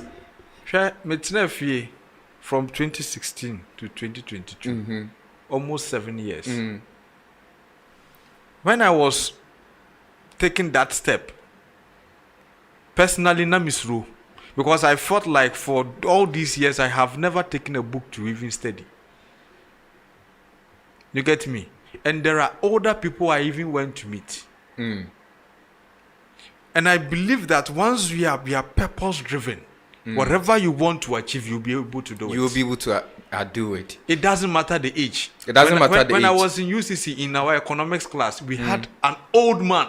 From 2016 to 2022, almost 7 years. When I was taking that step, personally, Namisru, because I felt like for all these years I have never taken a book to even study. You get me? And there are older people I even went to meet. And I believe that once we are purpose driven, whatever you want to achieve, you'll be able to do it. You'll be able to do it. It doesn't matter the age. It doesn't matter the age. When I was in UCC in our economics class, we had an old man.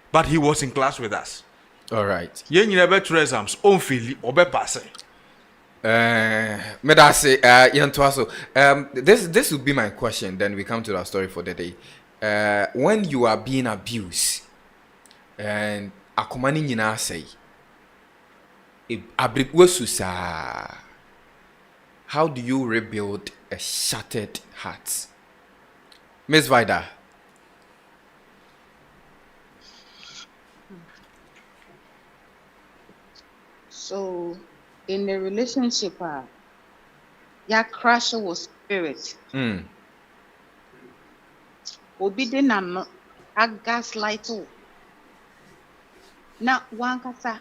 But he was in class with us. All right. This would be my question. Then we come to our story for the day. When you are being abused, and akomani nyina say, how do you rebuild a shattered heart? Miss Vida. So, in a relationship, your crush was spirit. Obi de nano, a gaslight. Now, one kasa,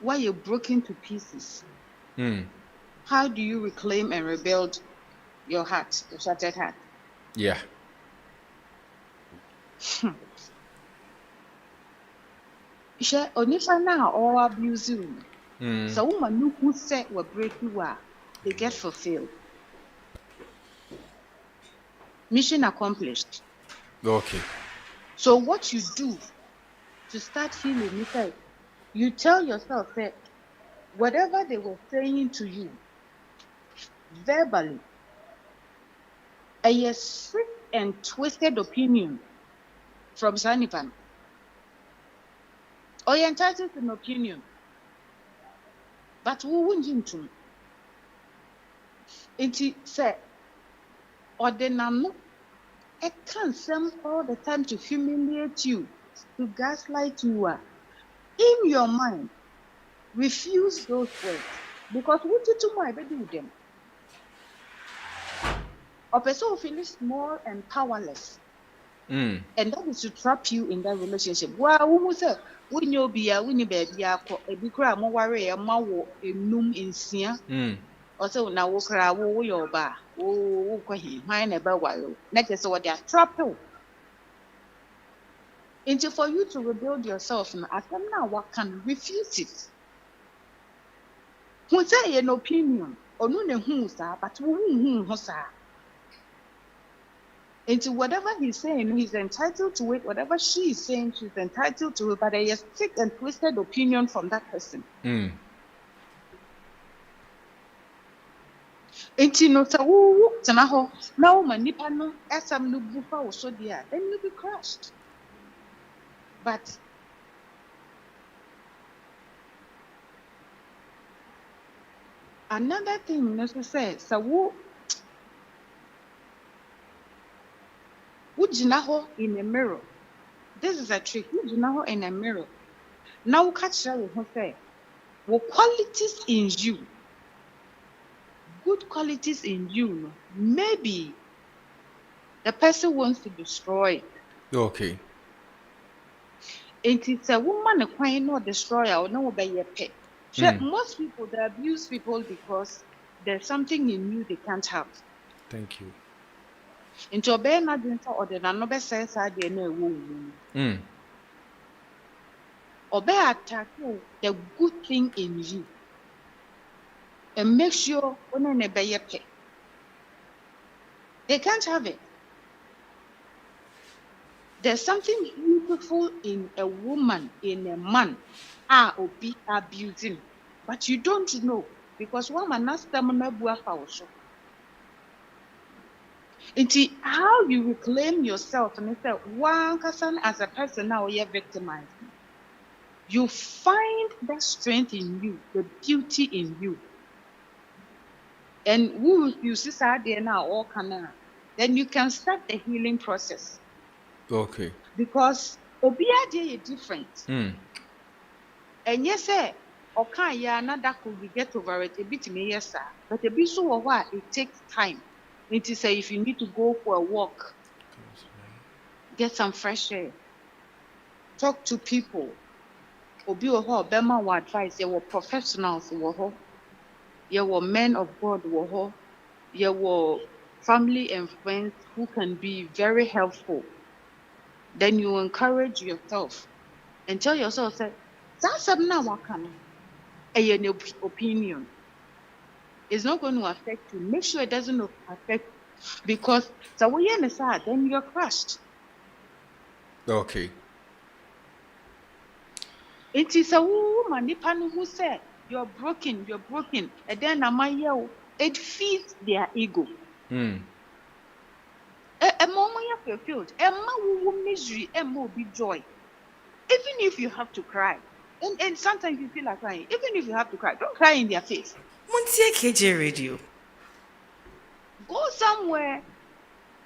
why you broken to pieces? How do you reclaim and rebuild your heart, your shattered heart? Yeah. She onifa na all abuse you. So woman who said we break you are, they get fulfilled. Mission accomplished. Okay. So what you do to start healing, you tell yourself that whatever they were saying to you verbally, a sick and twisted opinion from Sanipan. Or you're entitled to an opinion. But who wouldn't you to? It said, or the nano, it can't seem all the time to humiliate you, to gaslight you. In your mind, refuse those words. Because what you do, my baby with them. A person who feels small and powerless. And that is to trap you in that relationship. Well, who say, when you be a winnie baby, a big cry, more worry, a maw, a noom in Sia. Or so now, walk around, oh, your bar, oh, mine about while. Next is what they are trapped. Into for you to rebuild yourself, and ask them now what can refuse it. Who say an opinion, or no, but who, sir. Into whatever he's saying, he's entitled to it. Whatever she is saying, she's entitled to it. But there is thick and twisted opinion from that person. Into no tanaho. Now manipano esam no bufa also there. Then you'll be crushed. But another thing, necessary. So Ujinaho in a mirror. This is a trick. Ujinaho in a mirror. Now catch her with say, what qualities in you? Good qualities in you. Maybe the person wants to destroy. Okay. It is a woman acquiring no destroyer or no by your pet. Most people they abuse people because there's something in you they can't have. Thank you. Into obey not or the nanobe says I did no woo. Obey attack the good thing in you. And make sure when they obey your pet. They can't have it. There's something beautiful in a woman, in a man, or be abusing. But you don't know because woman has stamina. It's how you reclaim yourself and say, one person as a person now you're victimized. You find that strength in you, the beauty in you. And who you see there now all can then you can start the healing process. Okay. Because Obia is different. And yes, sir, okay, yeah, another could we get over it a bit me, yes, sir. But a bit so what it takes time. It is if you need to go for a walk, get some fresh air, talk to people. Obi oho, Bema will advise. There were professionals, there were men of God, there were family and friends who can be very helpful. Then you encourage yourself and tell yourself, say, that's an opinion. It's not going to affect you. Make sure it doesn't affect you. Because so when you're sad, then you're crushed. Okay. It is a woman who said, you're broken. And then it feeds their ego. A moment you're fulfilled, a man will misery, and will be joy. Even if you have to cry. And sometimes you feel like crying. Even if you have to cry, don't cry in their face. Montie KJ Radio. Go somewhere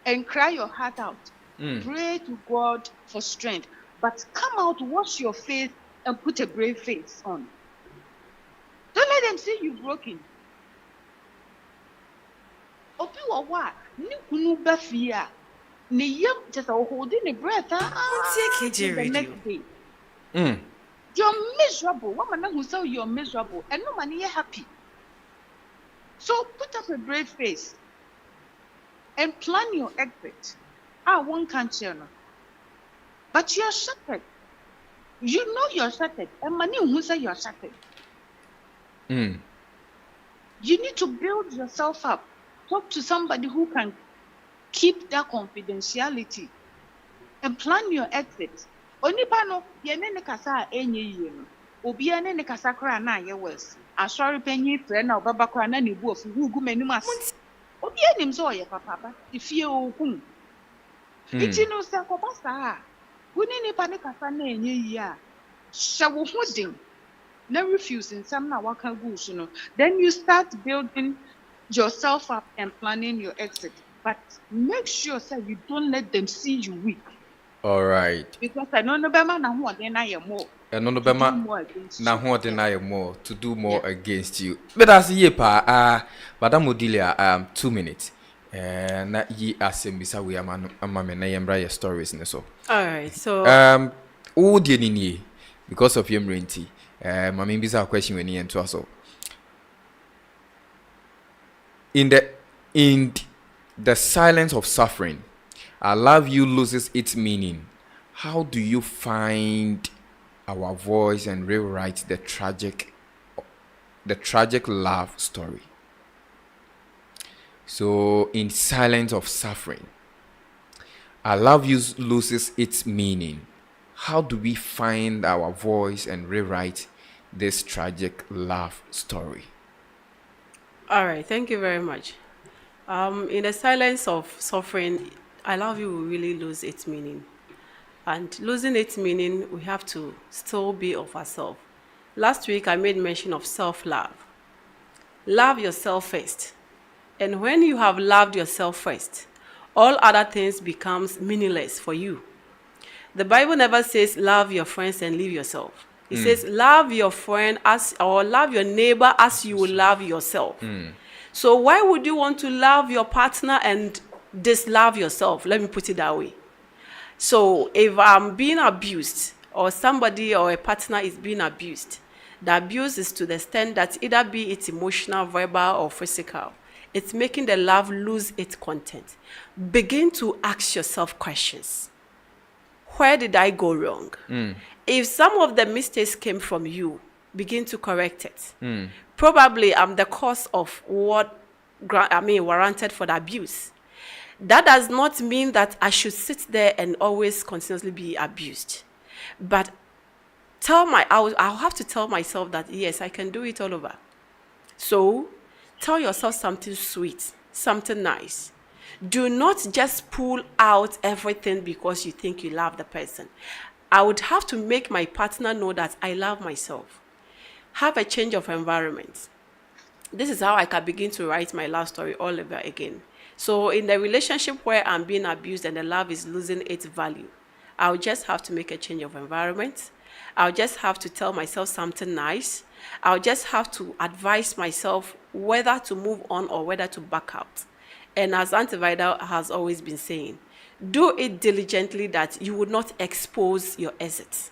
and cry your heart out. Pray to God for strength. But come out, wash your face, and put a brave face on. Don't let them see you broken. Obi wa wa, ni kunu ba fia. Ni yam just holding the breath. KJ Radio. Next day. You're miserable. What man who say you're miserable, and no man you're happy. So put up a brave face and plan your exit. One can't channel. But you're shattered. You know you're shattered. And money who say you're shattered. You need to build yourself up. Talk to somebody who can keep that confidentiality and plan your exit. Onipano, yenene kasa enye yeno. Obi ene kasa kra na ye wes. Asori penyi friend na obaba kra na nebu ofu gugu menum as. Obi enim so ye papa. Ifie okun. Iti no se ko pasa. Woni nipa ne kasa na enye yi a. Hye wo hodin. Na refusing some na waka gu so no. Then you start building yourself up and planning your exit. But make sure that you don't let them see you weak. All right. Because I know no bema na ho den na ye more. And no bema na ho den na ye more to do more against you. But as ye pa Madam Odilia 2 minutes. Na ye asembisa we amame na yembra your stories ne so. All right. So wo die ni because of your renti. Mami bisa question when you enter so. In the silence of suffering, I love you loses its meaning. How do you find our voice and rewrite the tragic love story? So in silence of suffering, I love you loses its meaning. How do we find our voice and rewrite this tragic love story? all right, thank you very much. In the silence of suffering, I love you will really lose its meaning. And losing its meaning, we have to still be of ourselves. Last week, I made mention of self-love. Love yourself first. And when you have loved yourself first, all other things becomes meaningless for you. The Bible never says love your friends and leave yourself. It says love your friend or love your neighbor as you will love yourself. So why would you want to love your partner and dislove yourself? Let me put it that way. So if I'm being abused or somebody or a partner is being abused, the abuse is to the extent that either be it emotional, verbal, or physical. It's making the love lose its content. Begin to ask yourself questions. Where did I go wrong? If some of the mistakes came from you, begin to correct it. Probably I'm the cause of what warranted for the abuse. That does not mean that I should sit there and always continuously be abused. But I'll have to tell myself that, yes, I can do it all over. So tell yourself something sweet, something nice. Do not just pull out everything because you think you love the person. I would have to make my partner know that I love myself. Have a change of environment. This is how I can begin to write my love story all over again. So in the relationship where I'm being abused and the love is losing its value, I'll just have to make a change of environment. I'll just have to tell myself something nice. I'll just have to advise myself whether to move on or whether to back out. And as Auntie Vida has always been saying, do it diligently that you would not expose your exit.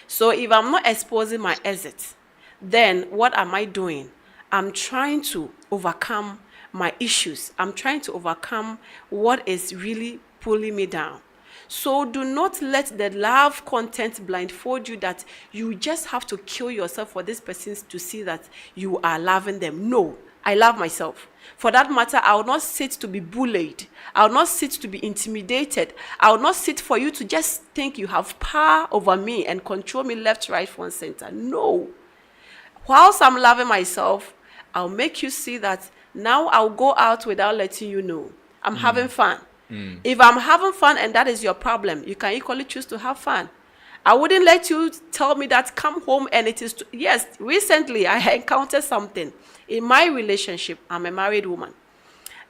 So if I'm not exposing my exit, then what am I doing? I'm trying to overcome my issues. I'm trying to overcome what is really pulling me down. So do not let the love content blindfold you that you just have to kill yourself for this person to see that you are loving them. No, I love myself. For that matter, I will not sit to be bullied. I will not sit to be intimidated. I will not sit for you to just think you have power over me and control me left, right, front, center. No. Whilst I'm loving myself, I'll make you see that now I'll go out without letting you know. I'm having fun. If I'm having fun and that is your problem, you can equally choose to have fun. I wouldn't let you tell me that come home and it is... Yes, recently I encountered something. In my relationship, I'm a married woman.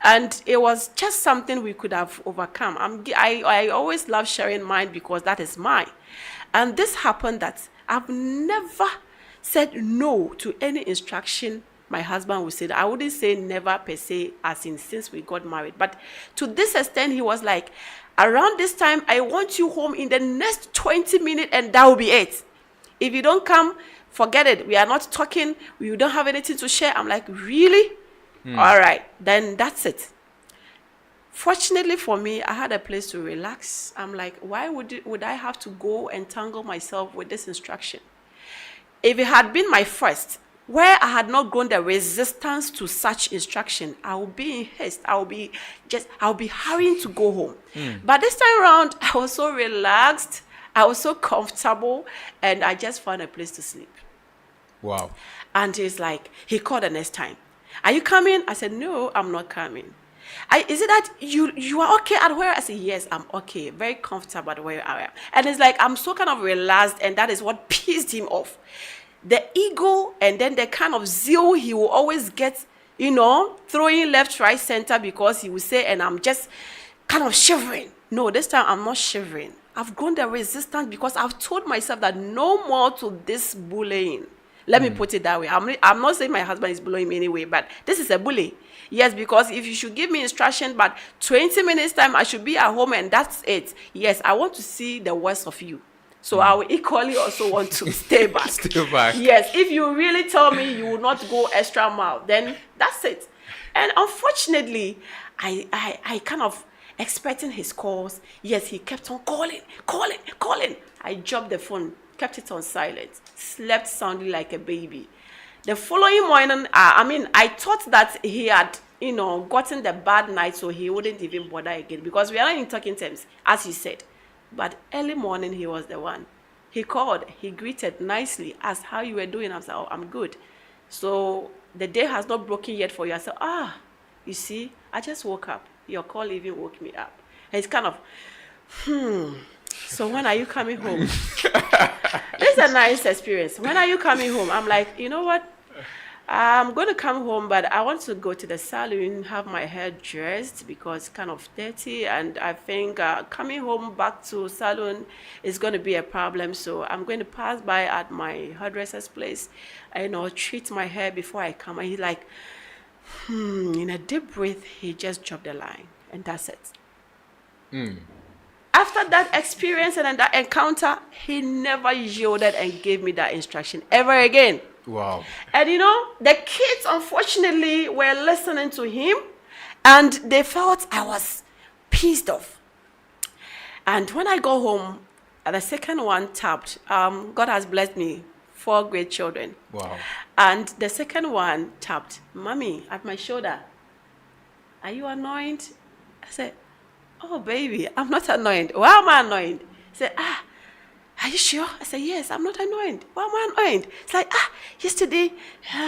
And it was just something we could have overcome. I always love sharing mine because that is mine. And this happened that I've never said no to any instruction my husband would say. I wouldn't say never per se, as in since we got married. But to this extent, he was like, around this time, I want you home in the next 20 minutes and that will be it. If you don't come, forget it. We are not talking. We don't have anything to share. I'm like, really? All right, then that's it. Fortunately for me, I had a place to relax. I'm like, why would I have to go and tangle myself with this instruction? If it had been my first, where I had not grown the resistance to such instruction, I would be in haste. I'll be hurrying to go home. But this time around, I was so relaxed. I was so comfortable, and I just found a place to sleep. Wow. And he's like, he called the next time. Are you coming? I said, no, I'm not coming. Is it that you are okay at where? I said, yes, I'm okay. Very comfortable at where I am. And it's like, I'm so kind of relaxed, and that is what pissed him off. The ego and then the kind of zeal he will always get, throwing left, right, center, because he will say, and I'm just kind of shivering. No, this time I'm not shivering. I've grown the resistance because I've told myself that no more to this bullying. Let me put it that way. I'm not saying my husband is bullying me anyway, but this is a bully. Yes, because if you should give me instruction, but 20 minutes time, I should be at home and that's it. Yes, I want to see the worst of you. So I will equally also want to stay back. Stay back. Yes, if you really tell me you will not go extra mile, then that's it. And unfortunately, I kind of expecting his calls. Yes, he kept on calling. I dropped the phone, kept it on silent, slept sounding like a baby. The following morning, I thought that he had, gotten the bad night, so he wouldn't even bother again, because we are not in talking terms, as he said. But early morning, he was the one. He called, he greeted nicely, asked how you were doing. I said, oh, I'm good. So the day has not broken yet for you. I said, you see, I just woke up. Your call even woke me up. And it's kind of, so when are you coming home? This is a nice experience. When are you coming home? I'm like, you know what? I'm going to come home, but I want to go to the salon, have my hair dressed because it's kind of dirty. And I think coming home back to salon is going to be a problem. So I'm going to pass by at my hairdresser's place, treat my hair before I come. And he's like, in a deep breath, he just dropped the line. And that's it. After that experience and that encounter, he never yielded and gave me that instruction ever again. Wow. And the kids, unfortunately, were listening to him, and they felt I was pissed off. And when I go home, the second one tapped. God has blessed me, 4 great children. Wow. And the second one tapped, Mommy, at my shoulder. Are you annoyed? I said, oh, baby, I'm not annoyed. Why am I annoyed? He said, are you sure? I said, yes, I'm not annoyed. Why am I annoyed? It's like, yesterday,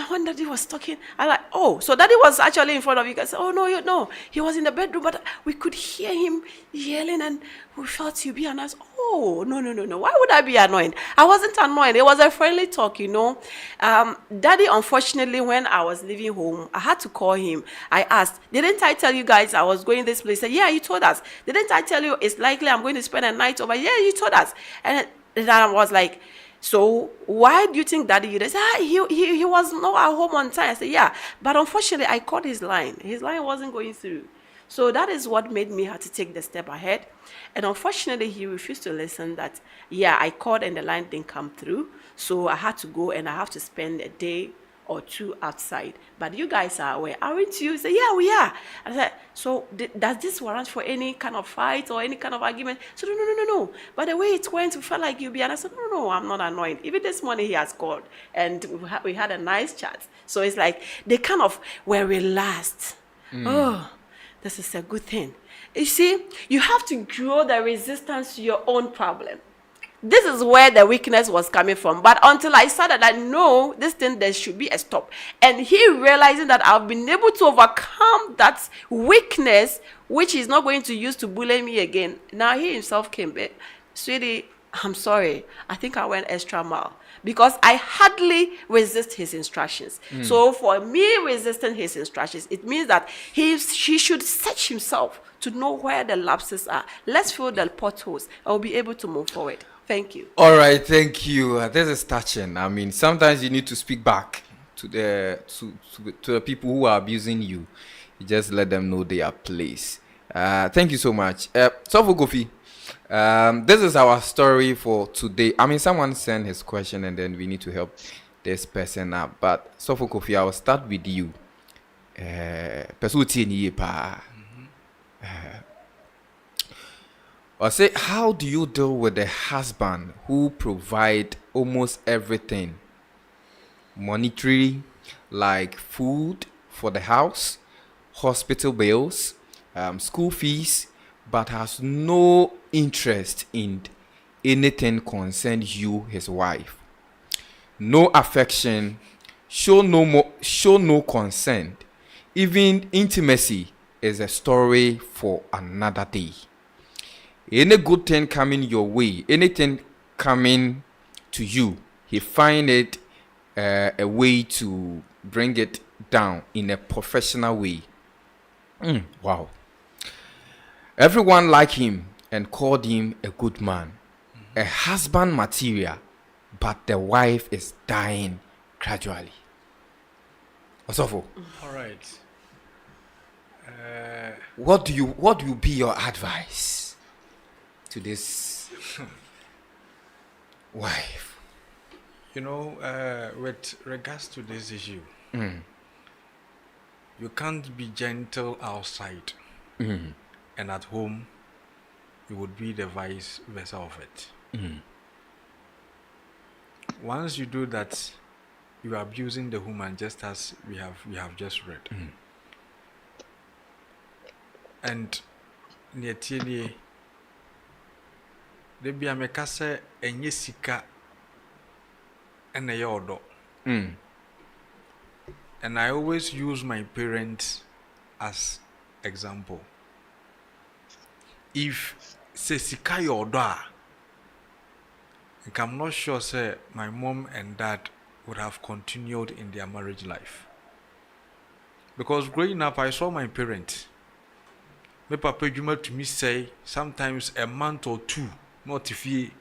when Daddy was talking, I'm like, oh, so Daddy was actually in front of you guys. Oh, no, he was in the bedroom, but we could hear him yelling, and we felt you'd be annoyed. Oh, no. Why would I be annoyed? I wasn't annoyed. It was a friendly talk, Daddy, unfortunately, when I was leaving home, I had to call him. I asked, didn't I tell you guys I was going this place? He said, yeah, you told us. Didn't I tell you it's likely I'm going to spend a night over? Yeah, you told us. And then I was like, so why do you think Daddy? He said, he was not at home on time. I said, yeah, but unfortunately, I called his line. His line wasn't going through. So that is what made me have to take the step ahead. And unfortunately, he refused to listen that, yeah, I called and the line didn't come through. So I had to go and I have to spend a day or 2 outside. But you guys are aware, aren't you? He said, yeah, we are. I said, so does this warrant for any kind of fight or any kind of argument? So no. But the way it went, we felt like you'd be. And I said, no, I'm not annoyed. Even this morning he has called and we had a nice chat. So it's like they kind of were relaxed. Oh, this is a good thing. You see, you have to grow the resistance to your own problem. This is where the weakness was coming from. But until I said that I know this thing, there should be a stop. And he realizing that I've been able to overcome that weakness, which he's not going to use to bully me again. Now he himself came back. Sweetie, I'm sorry. I think I went extra mile because I hardly resist his instructions. So for me resisting his instructions, it means that she should search himself to know where the lapses are. Let's fill the potholes and we'll be able to move forward. Thank you. All right, thank you. This is touching. I mean, sometimes you need to speak back to the people who are abusing you. You just let them know their place. Thank you so much. Sofo Kofi, this is our story for today. I mean, someone sent his question and then we need to help this person up. But Sofo Kofi, I will start with you. Or say, how do you deal with a husband who provide almost everything monetary, like food for the house, hospital bills, school fees, but has no interest in anything concerns you, his wife? No affection, show no consent. Even intimacy is a story for another day. Any good thing coming your way, anything coming to you, he find it a way to bring it down in a professional way. Wow. Everyone liked him and called him a good man, a husband material, but the wife is dying gradually. Osofo. All right. What will be your advice to this wife? You know, with regards to this issue, you can't be gentle outside, and at home, you would be the vice versa of it. Once you do that, you are abusing the woman, just as we have just read. And near they be a mekase enye sika ene yodo. And I always use my parents as example. If se sika yodo, I'm not sure say my mom and dad would have continued in their marriage life. Because growing up, I saw my parents. My papa Juma to me say sometimes a month or two. Not if he.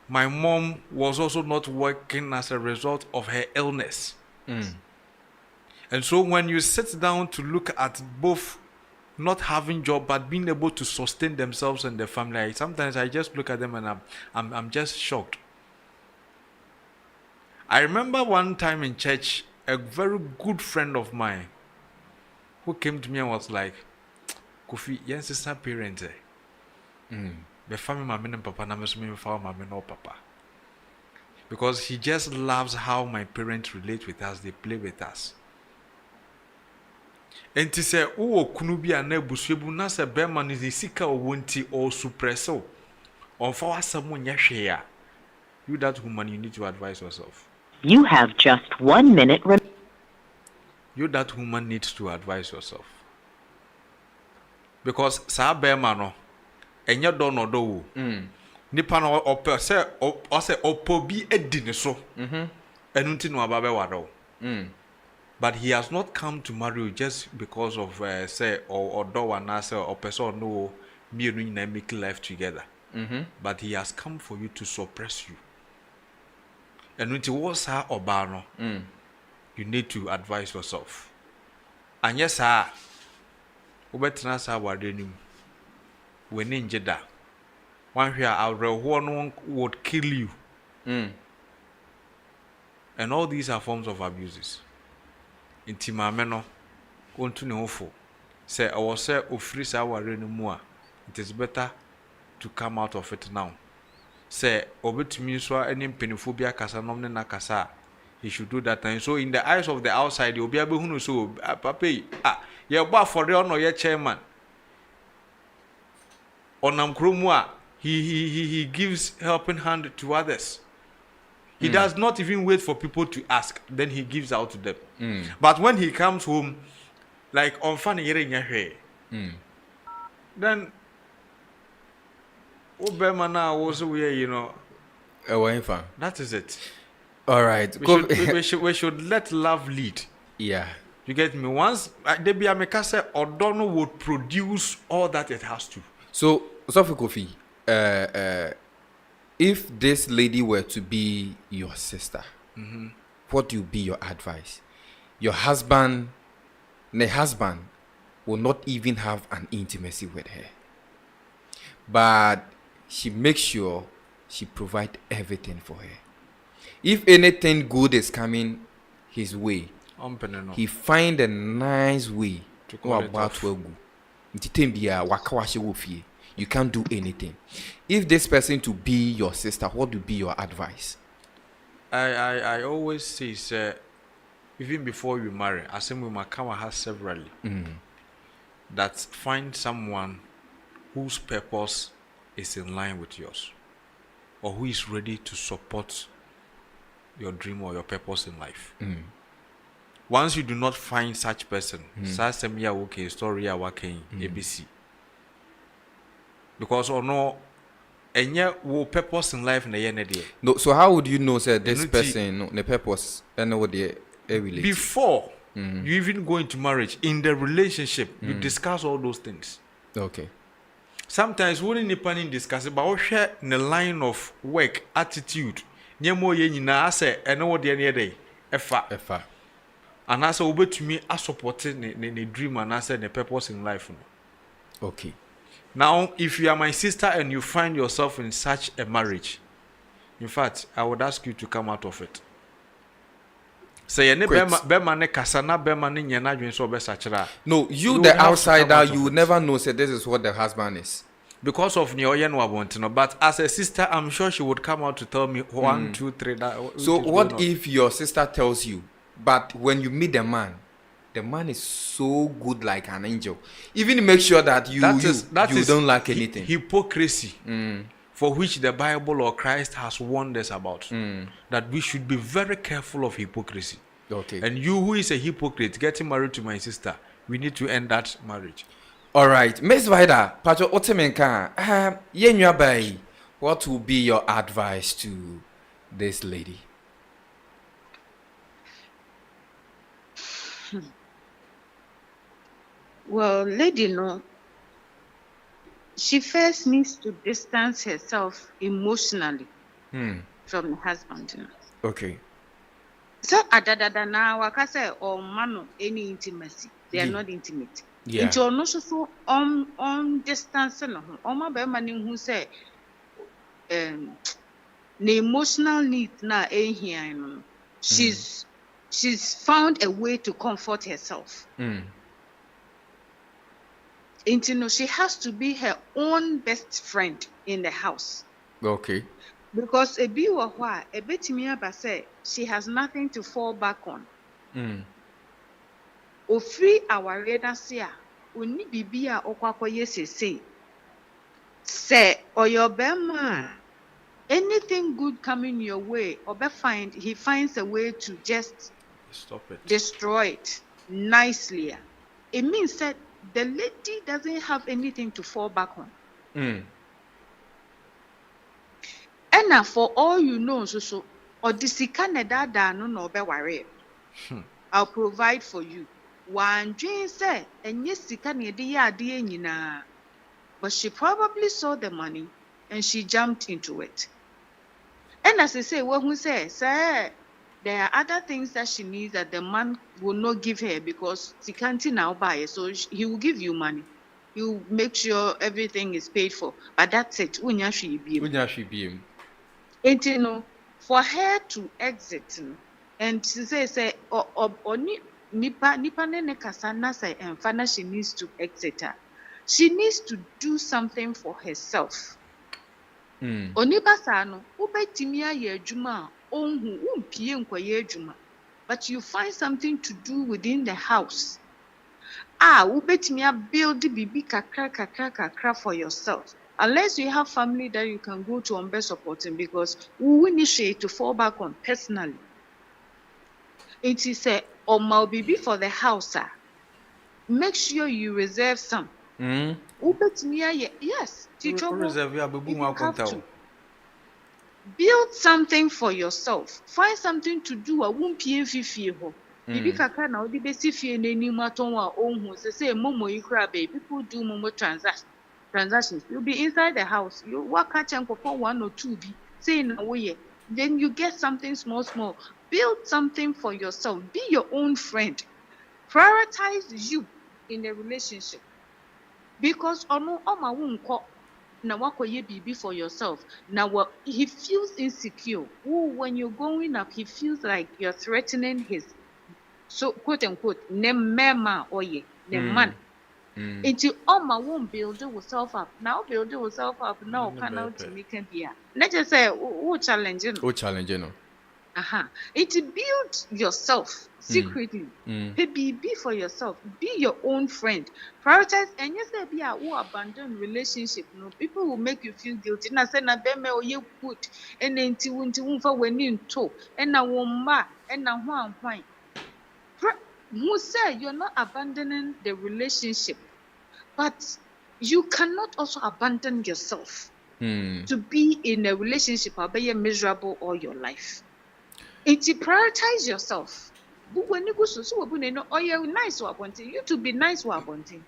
My mom was also not working as a result of her illness. And so when you sit down to look at both not having job but being able to sustain themselves and their family, sometimes I just look at them and I'm just shocked. I remember one time in church, a very good friend of mine who came to me and was like, Kofi, yes, it's a parent. The family, mama and papa, na me family, mama no papa. Because he just loves how my parents relate with us, they play with us. And to say, oh, kunubi ane buswebu na se bema ni zisika o wonti or suppresso. On for someone yashare. You that woman, you need to advise yourself. You have just 1 minute. You that woman needs to advise yourself. Because sa bema no enye do no do wo nipa no ope se o se opobi edi ne so enu nti no ababe wado. But he has not come to marry you just because of say or do wana say or person no me and you make life together. But he has come for you to suppress you. Enu nti wo sa oba no you need to advise yourself. And yes sir, Ubetina sa wadenim. When in Jeddah, one here one would kill you. And all these are forms of abuses. Intima meno, unto no fo. Say, I was say, Ufrisa warenumua. It is better to come out of it now. Say, obet me so any penophobia casanomne na casa. He should do that. And so, in the eyes of the outside, you'll be able to so, papi, you're bar for the honor, your chairman. Onam Krumwa, he gives helping hand to others. He does not even wait for people to ask, then he gives out to them. But when he comes home, like on funny hearing your hair, then Obama now also we that is it. All right. We should let love lead. Yeah. You get me? Once they be a say Odono would produce all that it has to. So Kofi, if this lady were to be your sister, what would be your advice? Your husband, the husband, will not even have an intimacy with her, but she makes sure she provide everything for her. If anything good is coming his way, he find a nice way to go about to you can't do anything. If this person to be your sister, what would be your advice? I always say, sir, even before you marry, as we Makawa has severally, that find someone whose purpose is in line with yours, or who is ready to support your dream or your purpose in life. Once you do not find such person, story ABC. Because or no, and yet will purpose in life in the end. No, so how would you know that this person the purpose and what they relate? Before you even go into marriage, in the relationship, you discuss all those things. Okay. Sometimes we need to discuss about what share in the line of work attitude. Nyemo ye nyina ase ene wo de ne dey efa and ase obetumi a support ne dream and ase ne purpose in life no. Okay. Now if you are my sister and you find yourself in such a marriage, in fact I would ask you to come out of it. Say ne bema ne kasana bema ne nyana dwen so obesa kira. No, you the outsider, you will never know say this is what the husband is. Because of Nyoyen Wabontino, but as a sister, I'm sure she would come out to tell me 1, 2, 3. That, so what if your sister tells you, but when you meet the man is so good like an angel. Even make sure that you don't like anything. Hypocrisy, for which the Bible or Christ has warned us about. That we should be very careful of hypocrisy. Okay. And you who is a hypocrite, getting married to my sister, we need to end that marriage. All right, Miss Vida, Pacho Otemenka, Yenyuabai, what will be your advice to this lady? Well, lady, no. She first needs to distance herself emotionally from the husband. You know? Okay. So, adadada na wakase or mano any intimacy. They are not intimate. Yeah. Into no so on distance no. Oma be mani who say the emotional need na here no. She's found a way to comfort herself. Into no, she has to be her own best friend in the house. Okay. Because a be or why a bit me say she has nothing to fall back on. O free our readers here. Uni bibia okwako yesese. Say or your bema. Anything good coming your way, or he finds a way to just stop it, destroy it nicely. It means that the lady doesn't have anything to fall back on. And now for all you know, so or this Canada no be worry. I'll provide for you. One dream said, and yes, but she probably saw the money and she jumped into it. And as I say, what who says, sir, there are other things that she needs that the man will not give her because she can't now buy it. So he will give you money. He will make sure everything is paid for. But that's it. And you know, for her to exit, and to say, nipa nene kasana say and fana she needs to exit her. She needs to do something for herself. Onipa sano ubetimi aye adwuma onhu umpie nkwaye adwuma, but you find something to do within the house. Ubetimi build bibi kakra for yourself. Unless you have family that you can go to and be supporting, because we initiate to fall back on personally. It is a or bibi for the house. Make sure you reserve some. Yes, reserve ya bebu ma konta. Build something for yourself. Find something to do. A won't PFF ho. Bibi kakra na odi besi fie n'anim aton a ohun say momo yikra be people do momo transactions. You'll be inside the house. You work catch and for 1 or 2 be saying away. Then you get something small. Build something for yourself. Be your own friend. Prioritize you in a relationship. Because ono oma wonko na wakoye bibi for yourself. Now he feels insecure. When you're going up, he feels like you're threatening his, so quote unquote, ne mema oye, ne man. Into oma won't build yourself up. Now build yourself up. Now can out to make it be. Let's just say challenging. Challenging. It build yourself secretly. Be for yourself. Be your own friend. Prioritize. And yes, there be a who abandon relationship. No, people will make you feel guilty. Na say na be me or you good. And then ti for when you to. And na woma. And na why. Who say you're not abandoning the relationship, but you cannot also abandon yourself to be in a relationship or be miserable all your life. It's prioritize yourself. But when you go so oh you're nice or wanting you to be nice or wanting.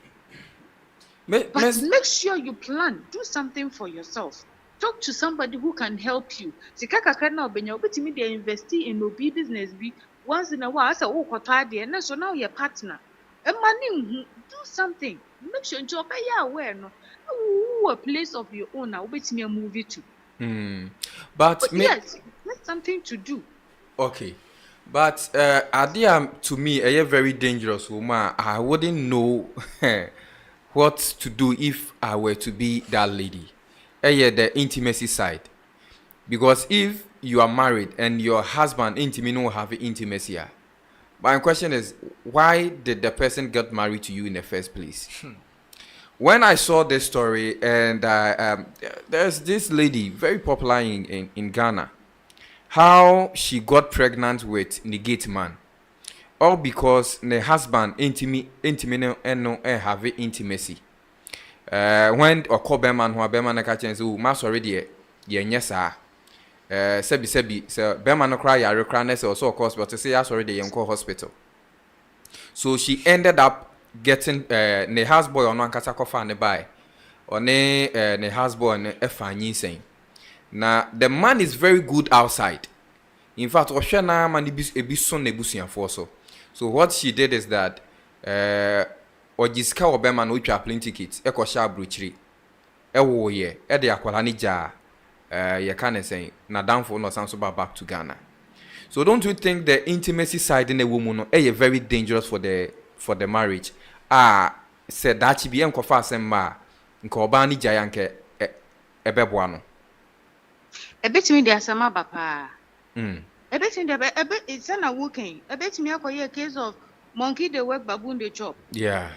But make sure you plan. Do something for yourself. Talk to somebody who can help you. Sikaka na obenya obetimi dey invest in obi business be once in a while. Asa wo kwata de na so now your partner. Do something. Make sure you are aware no. A place of your own now obetimi a movie to. But yes, that's something to do. Okay. But idea to me a very dangerous woman. I wouldn't know what to do if I were to be that lady. The intimacy side. Because if you are married and your husband intimately will have intimacy. My question is, why did the person get married to you in the first place? When I saw this story, and there's this lady very popular in Ghana, how she got pregnant with Negate man, all because the husband intimate and no have intimacy. When or call Beman who Beman catch and say, Mass already, yes, sir. Sebi, so Beman no cry, I recognize also, of course, but to say, yes, already, young hospital. So she ended up getting the houseboy on one Kasakofa and the buy, or ne houseboy and a fanny saying. Now, the man is very good outside. In fact, Oshana man a bison nebusian for so. So, what she did is that, Ojiska Obama no plane tickets, Echo Sha Bruchri. Ewo ye, Ede Aqualani Jar, ye can say, na down for no Sansoba back to Ghana. So don't you think the intimacy side in a woman is very dangerous for the marriage? Said that she be enkofa semma, nkobani jayanke ebeboano. A bit me there sama papa. A bit in the it's an awoken. A bit me a case of monkey the work baboon the job. Yeah.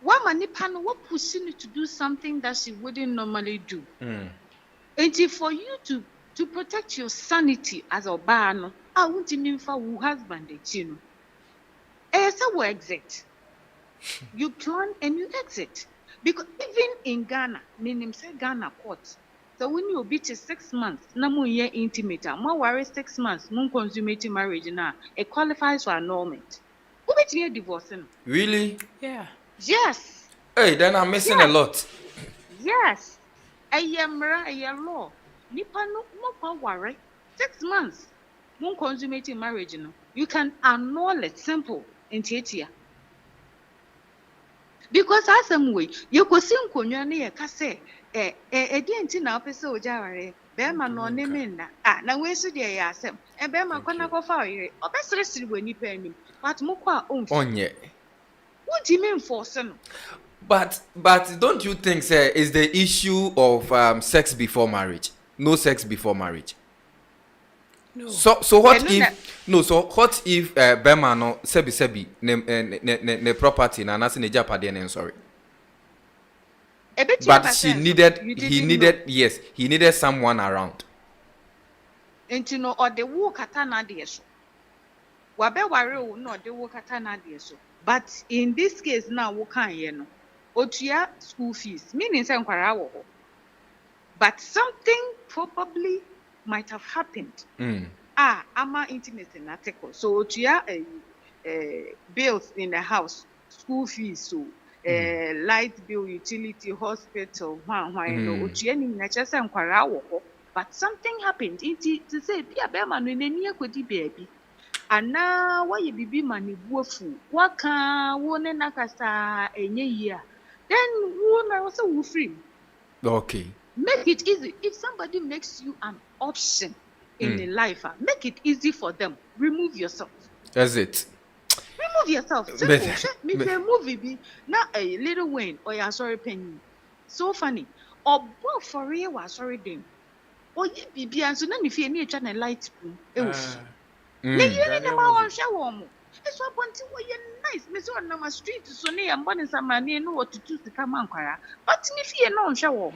One manipano what pushing you to do something that she wouldn't normally do. And for you to protect your sanity as a ban, I won't mean for who husband the chin. As a exit. You plan and you exit. Because even in Ghana, meaning say Ghana court. So when you beat 6 months, no more year intimate, more worry 6 months, non consummating marriage now, it qualifies for annulment. Who bet me divorcing? Really? Yeah. Yes. Hey, then I'm missing a lot. Yes. A law. Nipa no worry. 6 months. Non consummating marriage, you can annul it simple in Tietia. Because as some way, you could sing Kunyani a casse, didn't know episode Jarre, Bema no name now where should they ask him? And Bema can go far, or best rested when you pay me, but Mukwa on yet. What do you mean for son? But don't you think, sir, is the issue of sex before marriage? No sex before marriage. No. So what if no? So what if Bema no sebi ne property na nasi ne japade ne sorry. But he needed someone around. And you know, or the walk at an idea so. Wabe ware no the walk at an idea so. But in this case now, what can you know? Otua school fees, meaning some kwara wo. but something probably might have happened. Ama intimacy in article. So to ya bills in the house, school fees, so light bill, utility, hospital, no, but something happened. It to say, be a bear man in any baby. And now why you be money woeful? What can one nakasa a year? Then one I was so free. Okay. Make it easy. If somebody makes you an option in the life, make it easy for them. Remove yourself. That's it. Remove yourself. Simple. Me a movie be now a little Wayne or ya sorry penny. So funny. Or both for real was sorry then. Or ye be and so then if you need a light spoon. You never want shower. It's what one thing where you're nice. Miss on my street so near and one is a man know what to do to come on. But if you know shower.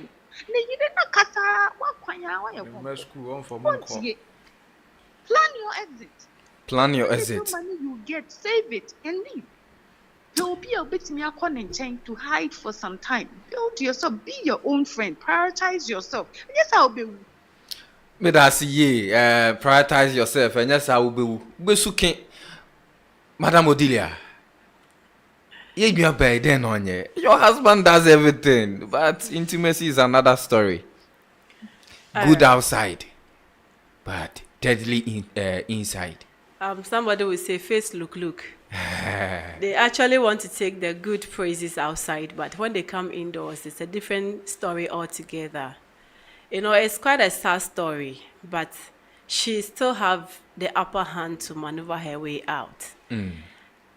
You didn't kasa what kwanya school for plan your exit. Plan your Any exit. money you get, save it and leave. There will be a bit me chain to hide for some time. Build yourself, be your own friend, prioritize yourself. Yes, I'll be. But that's prioritize yourself, and yes, I will be suking. Madam Odilia. Then on you. Your husband does everything, but intimacy is another story. Good outside, but deadly inside. Somebody will say, face look. They actually want to take the good praises outside, but when they come indoors, it's a different story altogether. You know, it's quite a sad story, but she still have the upper hand to maneuver her way out.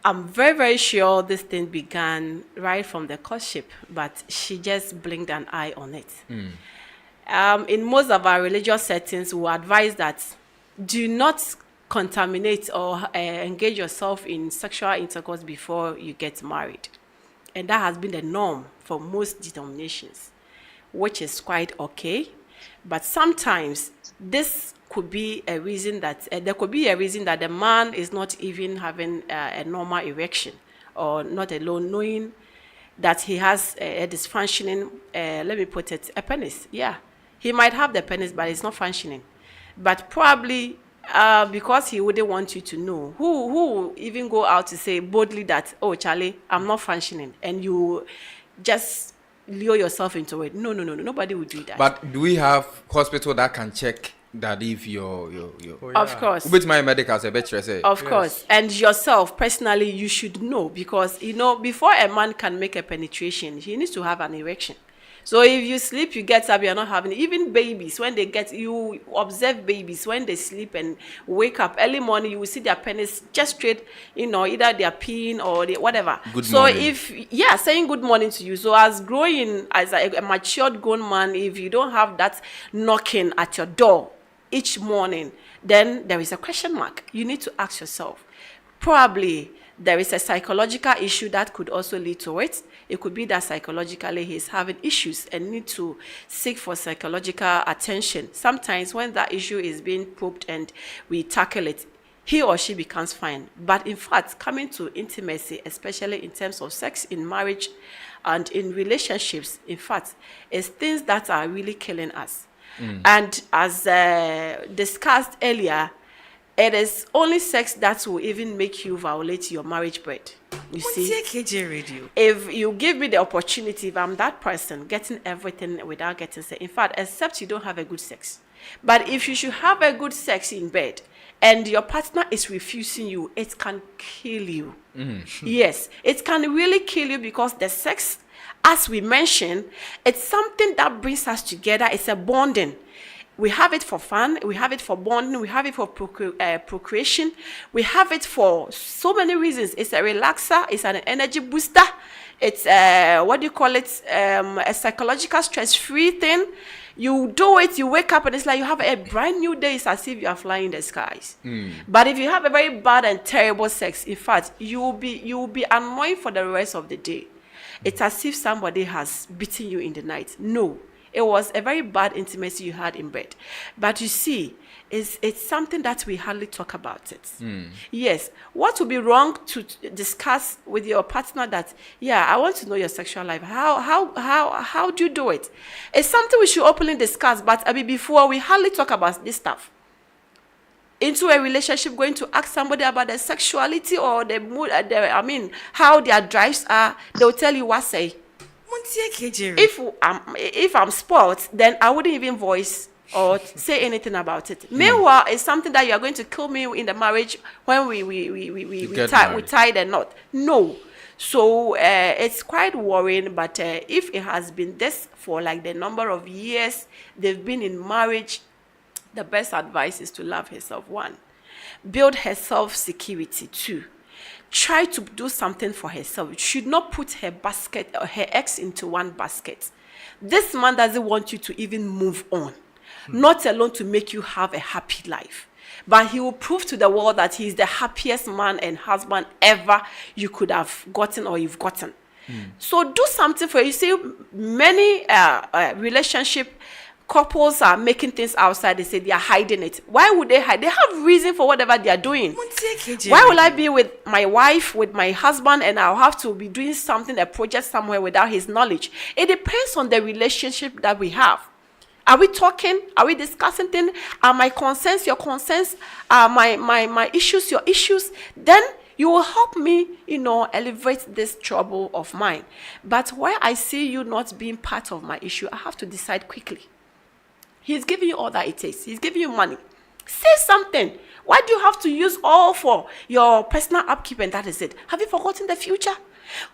I'm very, very sure this thing began right from the courtship, but she just blinked an eye on it. In most of our religious settings, we advise that do not contaminate or engage yourself in sexual intercourse before you get married. And that has been the norm for most denominations, which is quite okay. But sometimes this could be a reason that there could be a reason that the man is not even having a normal erection, or not alone knowing that he has a dysfunctioning, let me put it, a penis. Yeah, he might have the penis, but it's not functioning. But probably because he wouldn't want you to know. Who even go out to say boldly that, oh, Charlie, I'm not functioning, and you just lure yourself into it? No, nobody would do that. But do we have hospital that can check that if you're Of course. With my medical say. Of course. And yourself, personally, you should know, because, you know, before a man can make a penetration, he needs to have an erection. So if you sleep, you get up, you're not having, even babies, when they get, you observe babies, when they sleep and wake up early morning, you will see their penis just straight, you know, either they're peeing or they, whatever. Good so morning. Saying good morning to you. So as growing, as a matured grown man, if you don't have that knocking at your door each morning, then there is a question mark. You need to ask yourself, probably there is a psychological issue that could also lead to it. It could be that psychologically he's having issues and need to seek for psychological attention. Sometimes when that issue is being probed and we tackle it, he or she becomes fine. But in fact, coming to intimacy, especially in terms of sex in marriage and in relationships, in fact, is things that are really killing us. And as discussed earlier, it is only sex that will even make you violate your marriage bed. You see, kjradio. if you give me the opportunity, if I'm that person getting everything without getting sex, in fact, except you don't have a good sex. But if you should have a good sex in bed and your partner is refusing you, it can kill you. Yes, it can really kill you, because the sex, as we mentioned, it's something that brings us together. It's a bonding. We have it for fun, we have it for bonding, we have it for procreation, we have it for so many reasons. It's a relaxer, it's an energy booster, it's a psychological stress-free thing. You do it, you wake up and it's like you have a brand new day. It's as if you are flying in the skies. But if you have a very bad and terrible sex, in fact, you will be annoyed for the rest of the day. It's as if somebody has beaten you in the night. No, It was a very bad intimacy you had in bed. But you see, it's something that we hardly talk about it. Yes. What would be wrong to discuss with your partner that, yeah, I want to know your sexual life. How do you do it? It's something we should openly discuss, but before we hardly talk about this stuff. Into a relationship, going to ask somebody about their sexuality or the mood, how their drives are, they'll tell you what say. If I'm spoiled, then I wouldn't even voice or say anything about it. Meanwhile, it's something that you are going to kill me in the marriage when we tie the knot. No. So it's quite worrying, but if it has been this for like the number of years they've been in marriage, the best advice is to love herself, one. Build her self-security, two. Try to do something for herself. She should not put her basket or her eggs into one basket. This man doesn't want you to even move on. Not alone to make you have a happy life, but he will prove to the world that he is the happiest man and husband ever you could have gotten or you've gotten. So do something for you. See, many relationship couples are making things outside. They say they are hiding it. Why would they hide? They have reason for whatever they are doing. Why will I be with my wife, with my husband, and I'll have to be doing something, a project somewhere without his knowledge? It depends on the relationship that we have. Are we talking? Are we discussing things? Are my concerns your concerns? Are my issues your issues? Then you will help me, elevate this trouble of mine. But where I see you not being part of my issue, I have to decide quickly. He's giving you all that it takes. He's giving you money. Say something. Why do you have to use all for your personal upkeep and that is it? Have you forgotten the future?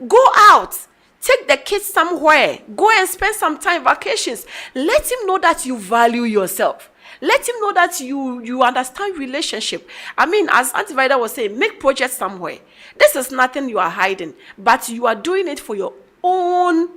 Go out. Take the kids somewhere. Go and spend some time, vacations. Let him know that you value yourself. Let him know that you understand relationship. As Auntie Vida was saying, make projects somewhere. This is nothing you are hiding, but you are doing it for your own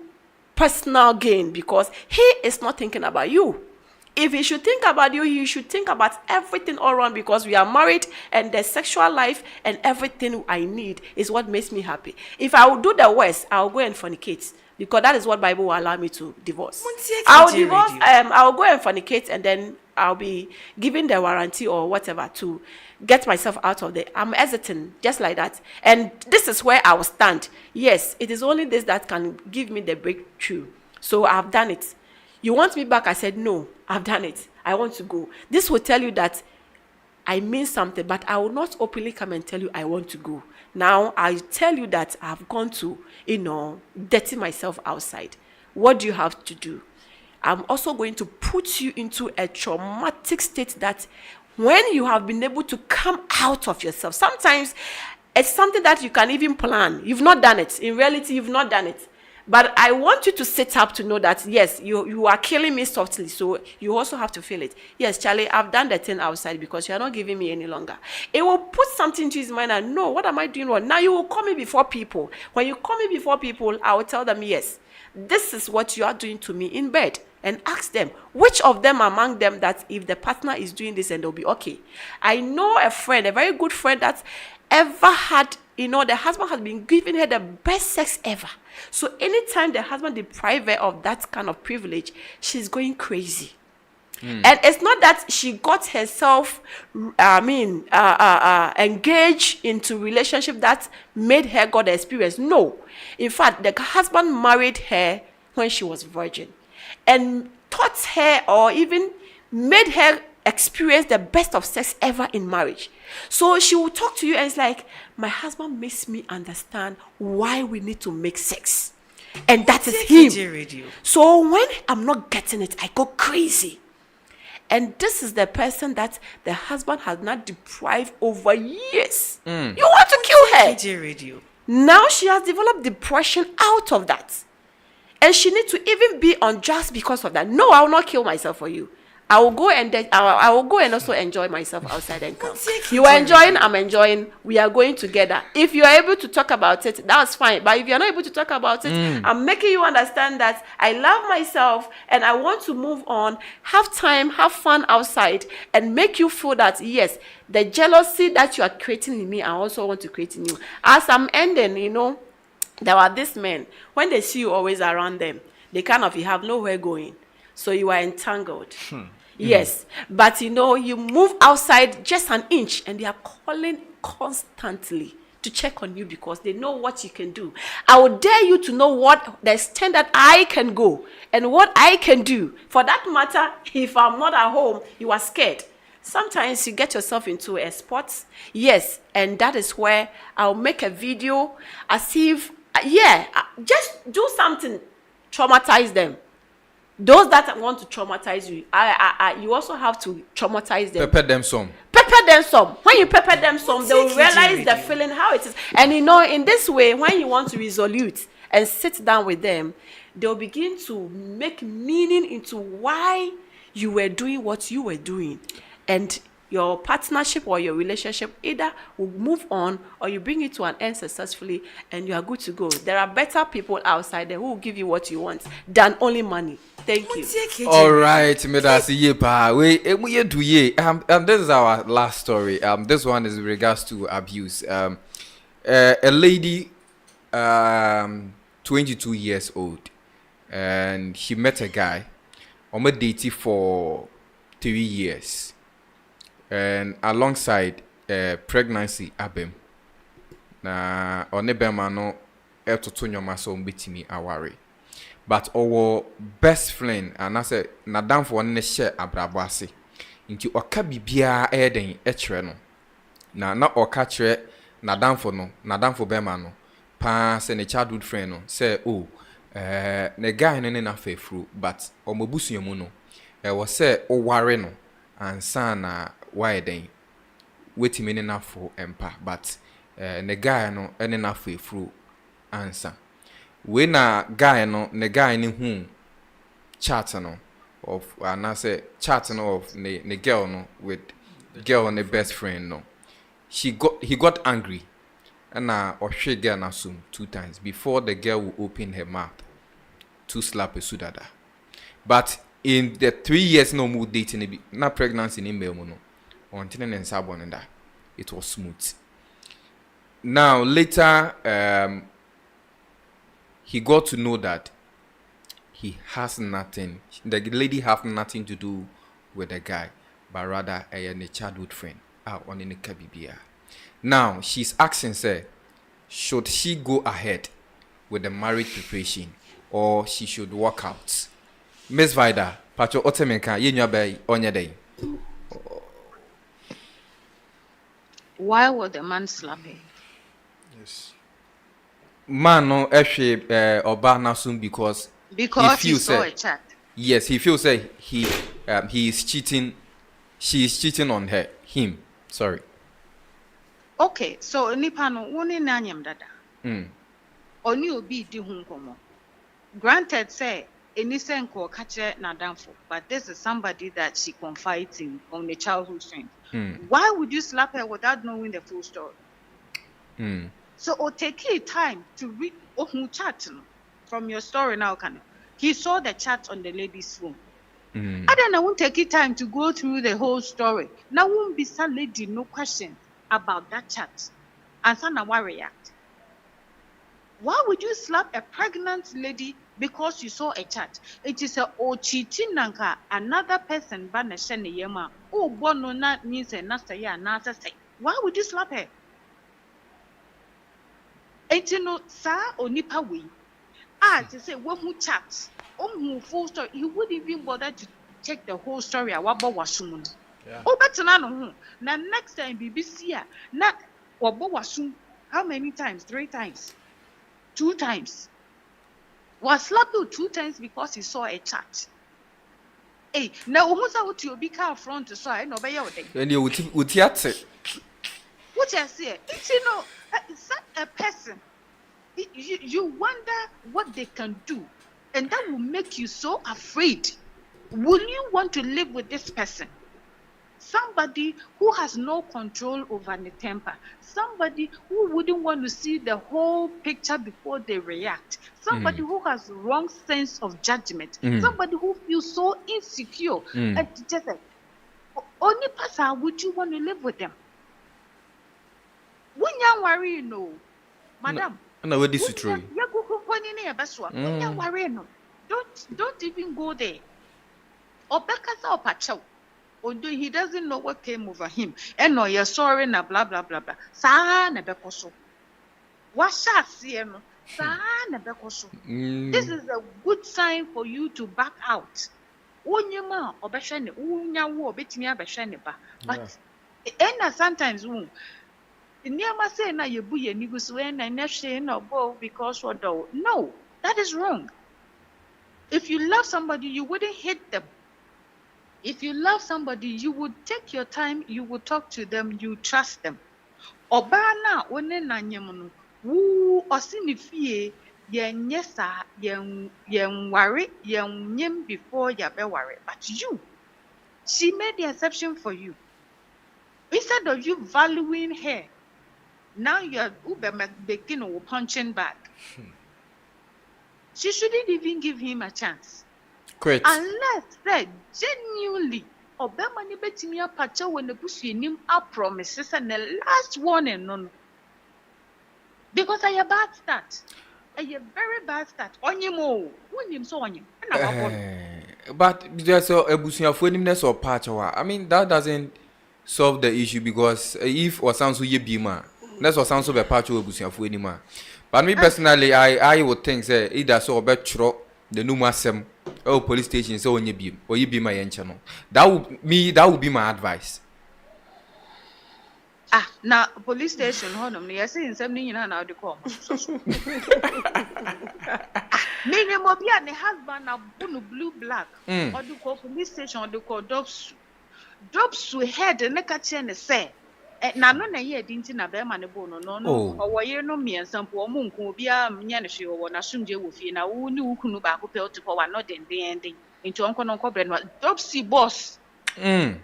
personal gain because he is not thinking about you. If he should think about you, he should think about everything all around because we are married and the sexual life and everything I need is what makes me happy. If I will do the worst, I'll go and fornicate because that is what Bible will allow me to divorce. I'll divorce, I'll go and fornicate and then I'll be given the warranty or whatever to get myself out of there. I'm hesitant, just like that. And this is where I will stand. Yes, it is only this that can give me the breakthrough. So I've done it. You want me back? I said, no, I've done it. I want to go. This will tell you that I mean something, but I will not openly come and tell you I want to go. Now, I tell you that I've gone to, dirty myself outside. What do you have to do? I'm also going to put you into a traumatic state that when you have been able to come out of yourself, sometimes it's something that you can even plan. You've not done it. In reality, you've not done it. But I want you to sit up to know that, yes, you are killing me softly. So you also have to feel it. Yes, Charlie, I've done the thing outside because you are not giving me any longer. It will put something into his mind and no, what am I doing wrong? Now you will call me before people. When you call me before people, I will tell them, yes, this is what you are doing to me in bed. And ask them, which of them among them that if the partner is doing this and they'll be okay. I know a friend, a very good friend that ever had, the husband has been giving her the best sex ever. So anytime the husband deprives her of that kind of privilege, she's going crazy. And it's not that she got herself, engaged into relationship that made her got the experience. No. In fact, the husband married her when she was virgin and taught her or even made her experience the best of sex ever in marriage. So she will talk to you and it's like, my husband makes me understand why we need to make sex. And that is him. So when I'm not getting it, I go crazy. And this is the person that the husband has not deprived over years. You want to kill her. Now she has developed depression out of that. And she needs to even be unjust because of that. No, I will not kill myself for you. I will go and also enjoy myself outside and come. You are enjoying, I'm enjoying. We are going together. If you are able to talk about it, that's fine. But if you are not able to talk about it, I'm making you understand that I love myself and I want to move on, have time, have fun outside, and make you feel that, yes, the jealousy that you are creating in me, I also want to create in you. As I'm ending, there are these men, when they see you always around them, they you have nowhere going. So you are entangled. Yes. But you know, you move outside just an inch and they are calling constantly to check on you because they know what you can do. I would dare you to know what the extent that I can go and what I can do. For that matter, if I'm not at home, you are scared. Sometimes you get yourself into a spot. Yes, and that is where I'll make a video as if, just do something, traumatize them. Those that want to traumatize you, you also have to traumatize them. Pepper them some. Pepper them some. When you pepper them some, they will realize the feeling, how it is. And you know, in this way, when you want to resolute and sit down with them, they'll begin to make meaning into why you were doing what you were doing. And your partnership or your relationship either will move on or you bring it to an end successfully and you are good to go. There are better people outside there who will give you what you want than only money. Thank you. All right, Medasi Yepa. We do ye. This is our last story. This one is in regards to abuse. A lady, 22 years old, and she met a guy. On a date for 3 years, and alongside pregnancy abem. Na onebema no etoto nyoma so mbetimi aware. But our best friend and I said nadam for one share abrabo ase. Nti oka bibia eden ekre no. Na oka kire nadam for bema no. Pa se ne childhood friend no say oh ne guy no na fefru but omobusuamu no was say o ware no ansa na why den wetimi ne na for empa but ne guy no ene na fefru ansa. We na guy no ne guy ni hu chat no of and say chat no of ne girl no with girl and the best friend no. He got angry and ohwe girl na sum 2 times before the girl will open her mouth to slap a sudada. But in the 3 years no more dating na pregnancy in email no until and sabon and that it was smooth. Now later he got to know that he has nothing, the lady have nothing to do with the guy, but rather a childhood friend on in the kabibia. Now she's asking, say, should she go ahead with the marriage preparation or she should walk out? Miss Vida, Pacho Otemenka, you bay on your day. Why would the man slap her? Yes. Man no ehwe oba na soon because he saw a chat. Yes, he feels like he is cheating. She is cheating on him. Sorry. Okay, so nipa no woni nanyem dada. Oni obi di hu nkomo. Granted say eni senko kache nadamfo, but this is somebody that she confides in on a childhood friend. Why would you slap her without knowing the full story? So or take your time to read chat from your story now. He saw the chat on the lady's phone. I don't know, won't take your time to go through the whole story. Now won't be some lady no question about that chat. And son why react? Why would you slap a pregnant lady because you saw a chat? It is a cheating nanka another person bana shene yema. Oh bono na means a nasa ya nasa say. Why would you slap her? And you know, sir or nipa we. To say one who chats, who full story, he wouldn't even bother to check the whole story. Wabo wasum. Oh, but no. Now next time BBC na wabo wasum. How many times? 3 times, 2 times. Was slapped 2 times because he saw a chat. Hey, now who's out to be car front to say no by your day. And you would yet what I say? It's you know, such a person. You wonder what they can do, and that will make you so afraid. Will you want to live with this person? Somebody who has no control over the temper. Somebody who wouldn't want to see the whole picture before they react. Somebody who has wrong sense of judgment. Somebody who feels so insecure. And just like, only person would you want to live with them? When you worry, you know, madam. No, this is true. Don't even go there. Obekasa opacho. Although he doesn't know what came over him. And no, you're sorry na blah blah blah blah. Sa na bekoso. Washa see no. Sa na bekoso. This is a good sign for you to back out. Onyema obehwe ne unyawo obetimi abehwe ne ba. But and sometimes Niama say na yebu ye nigus when I never no go because what do no, that is wrong. If you love somebody, you wouldn't hate them. If you love somebody, you would take your time, you would talk to them, you trust them. Obana one na nyemu wu osinifie yen yesa yen worry yen nyem before ya be worry. But you, she made the exception for you. Instead of you valuing her, now you're begin or punching back. She shouldn't even give him a chance. Quit. Unless said genuinely, Obama ni betimi apacha when the push him up promises and the last one and none. Because I a bad start. A very bad start. Onyemo, unim so onyem. But there's a busunya for nimness or patchoa. I mean, that doesn't solve the issue because if or sounds ye bima, that's what sounds of a patcho busunya for anymore. But me personally, I would think say either so or better the numasem or police station so on your beam or you be my channel. That would be my advice. Now police station honum near saying something in an call. Many mobia the husband of blue black or do call police station or do call dogs to head and neck and say. Na no na ye dinti na be ma ne bo no owo ye no mien sampo omo nko bia nya ne hwe wo na somje wo fie na wo ni wukunu ba ko pe otupo wa no den into onko no nko bre no dopsy boss where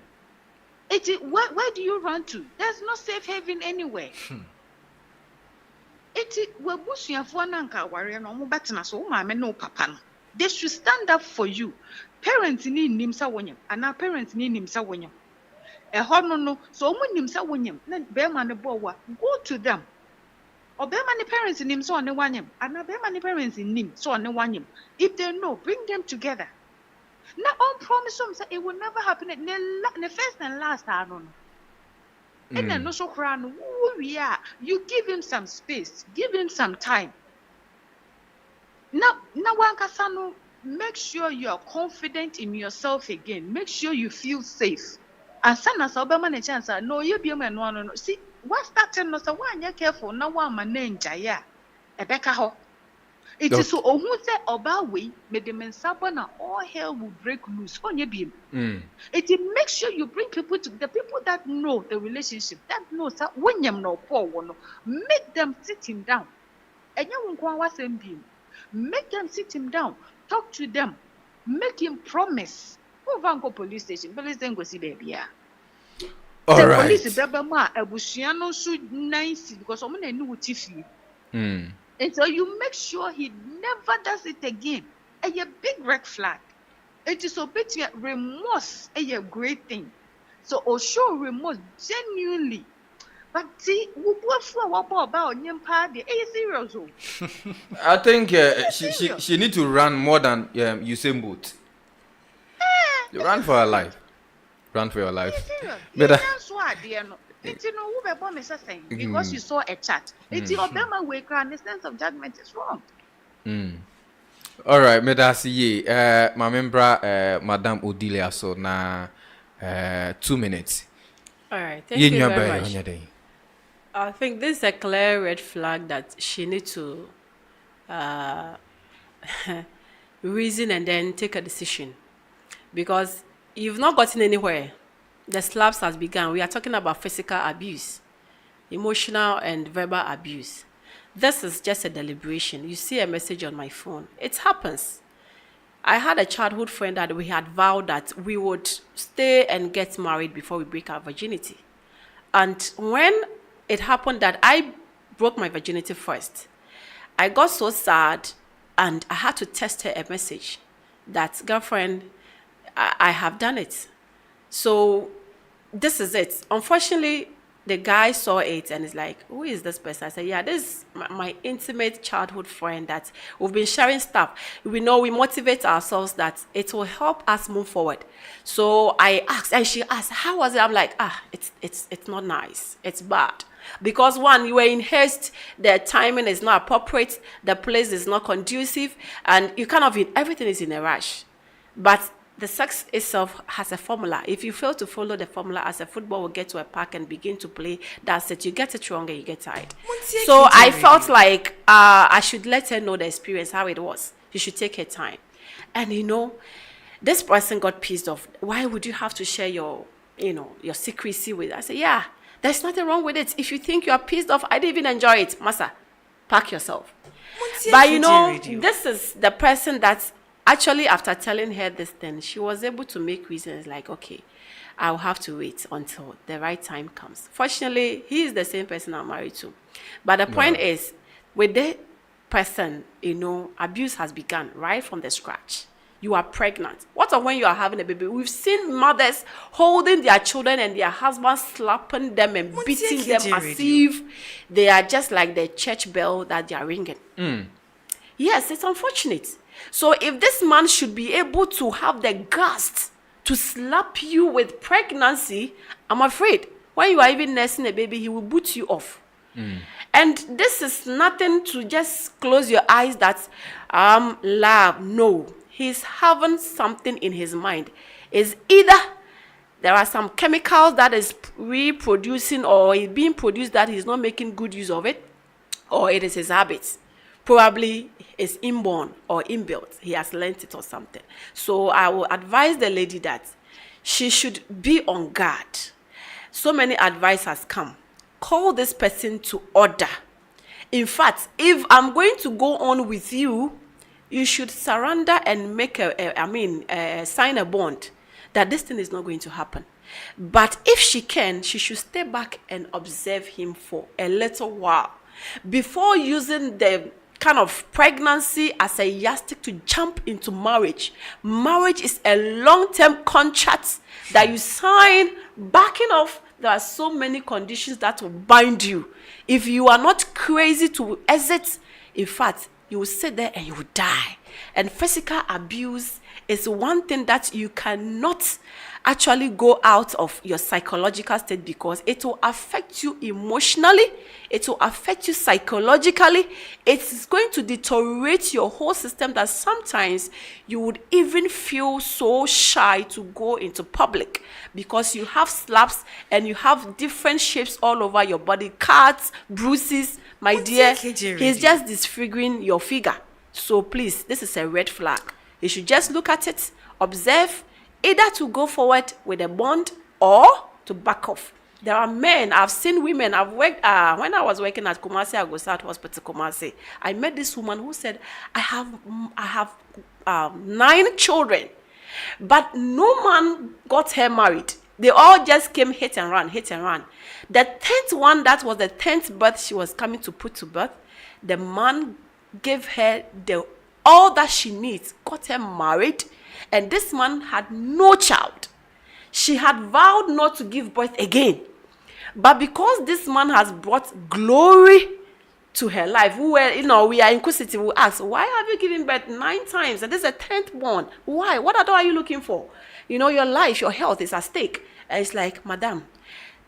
do you run to? There's no safe haven anywhere. We busuafo na nka ware no mo betena so wo ma me no papa no, they should stand up for you. Parents ni nim sa wonyam ana parents ni nim sa wonyam. No, so when say when Bearman go to them. Or Bearman parents in him so on the one him, and Bearman parents in him so on the one him. If they know, bring them together. Now, on promise them it will never happen. The first and last, I don't know. And then no so crown who we are. You give him some space, give him some time. Now one kasano, make sure you are confident in yourself again. Make sure you feel safe. And son as Obama a chance, no, you be a man one. See, what's that? No, so one you're careful. Now one man named Jaya, a Becca ho. It is so who said about we made the men sabana all hell will break loose on your beam. It makes sure you bring people to the people that know the relationship, that knows that when you know poor one, make them sit him down. And you won't go same beam. Make them sit him down, talk to them, make him promise. Go police station, police then go see baby. All right. Police beba ebusiano should nice because someone knew tiffy. And so you make sure he never does it again. A big red flag. It is so big remorse a great thing. So show remorse genuinely. But see, serious. I think she need to run more than Usain Bolt. Run for your life. Run for your life. Because you saw a chat. It's your Obama way and the sense of judgment is wrong. All right, Medasi, my member, Madame Odilia, so na 2 minutes. All right, thank you very much. I think this is a clear red flag that she needs to reason and then take a decision. Because you've not gotten anywhere. The slaps has begun. We are talking about physical abuse, emotional and verbal abuse. This is just a deliberation. You see a message on my phone. It happens. I had a childhood friend that we had vowed that we would stay and get married before we break our virginity. And when it happened that I broke my virginity first, I got so sad and I had to text her a message that, girlfriend, I have done it. So this is it. Unfortunately, The guy saw it and is like, who is this person? I said, yeah, this is my intimate childhood friend that we've been sharing stuff. We know we motivate ourselves that it will help us move forward. So I asked, and she asked, how was it? I'm like, it's not nice. It's bad. Because one, you were in haste, the timing is not appropriate, the place is not conducive, and you everything is in a rush. But the sex itself has a formula. If you fail to follow the formula, as a football will get to a park and begin to play, that's it. You get it wrong and you get tired. So I felt like I should let her know the experience, how it was. You should take her time. And this person got pissed off. Why would you have to share your secrecy with? I said, yeah, there's nothing wrong with it. If you think you are pissed off, I didn't even enjoy it. Masa, pack yourself. But this is the person that actually, after telling her this thing, she was able to make reasons like, okay, I'll have to wait until the right time comes. Fortunately, he is the same person I'm married to. But the point is, with the person, abuse has begun right from the scratch. You are pregnant. What of when you are having a baby? We've seen mothers holding their children and their husbands slapping them and beating them as if they are just like the church bell that they are ringing. Yes, it's unfortunate. So if this man should be able to have the guts to slap you with pregnancy, I'm afraid when you are even nursing a baby, he will boot you off. And this is nothing to just close your eyes that love. No, he's having something in his mind. Is either there are some chemicals that is reproducing or is being produced that he's not making good use of it, or it is his habits. Probably is inborn or inbuilt. He has learned it or something. So I will advise the lady that she should be on guard. So many advice has come. Call this person to order. In fact, if I'm going to go on with you, you should surrender and make sign a bond that this thing is not going to happen. But if she can, she should stay back and observe him for a little while before using the kind of pregnancy as a yardstick to jump into marriage. Marriage is a long-term contract that you sign. Backing off, there are so many conditions that will bind you. If you are not crazy to exit, in fact, you will sit there and you will die. And physical abuse is one thing that you cannot actually go out of your psychological state, because it will affect you emotionally, it will affect you psychologically, it's going to deteriorate your whole system that sometimes you would even feel so shy to go into public because you have slaps and you have different shapes all over your body, cuts, bruises. My dear, he's just disfiguring your figure. So please, this is a red flag. You should just look at it, observe, either to go forward with a bond or to back off. There are men, I've seen women, I've worked, when I was working at Kumasi Agosat Hospital, Kumasi, I met this woman who said, I have 9 children, but no man got her married. They all just came hit and run. The 10th one, that was the 10th birth she was coming to put to birth, the man gave her all that she needs, got her married, and this man had no child. She had vowed not to give birth again. But because this man has brought glory to her life, we are inquisitive. We ask, why have you given birth 9 times? And this is a 10th one. Why? What are you looking for? Your life, your health is at stake. And it's like, madam,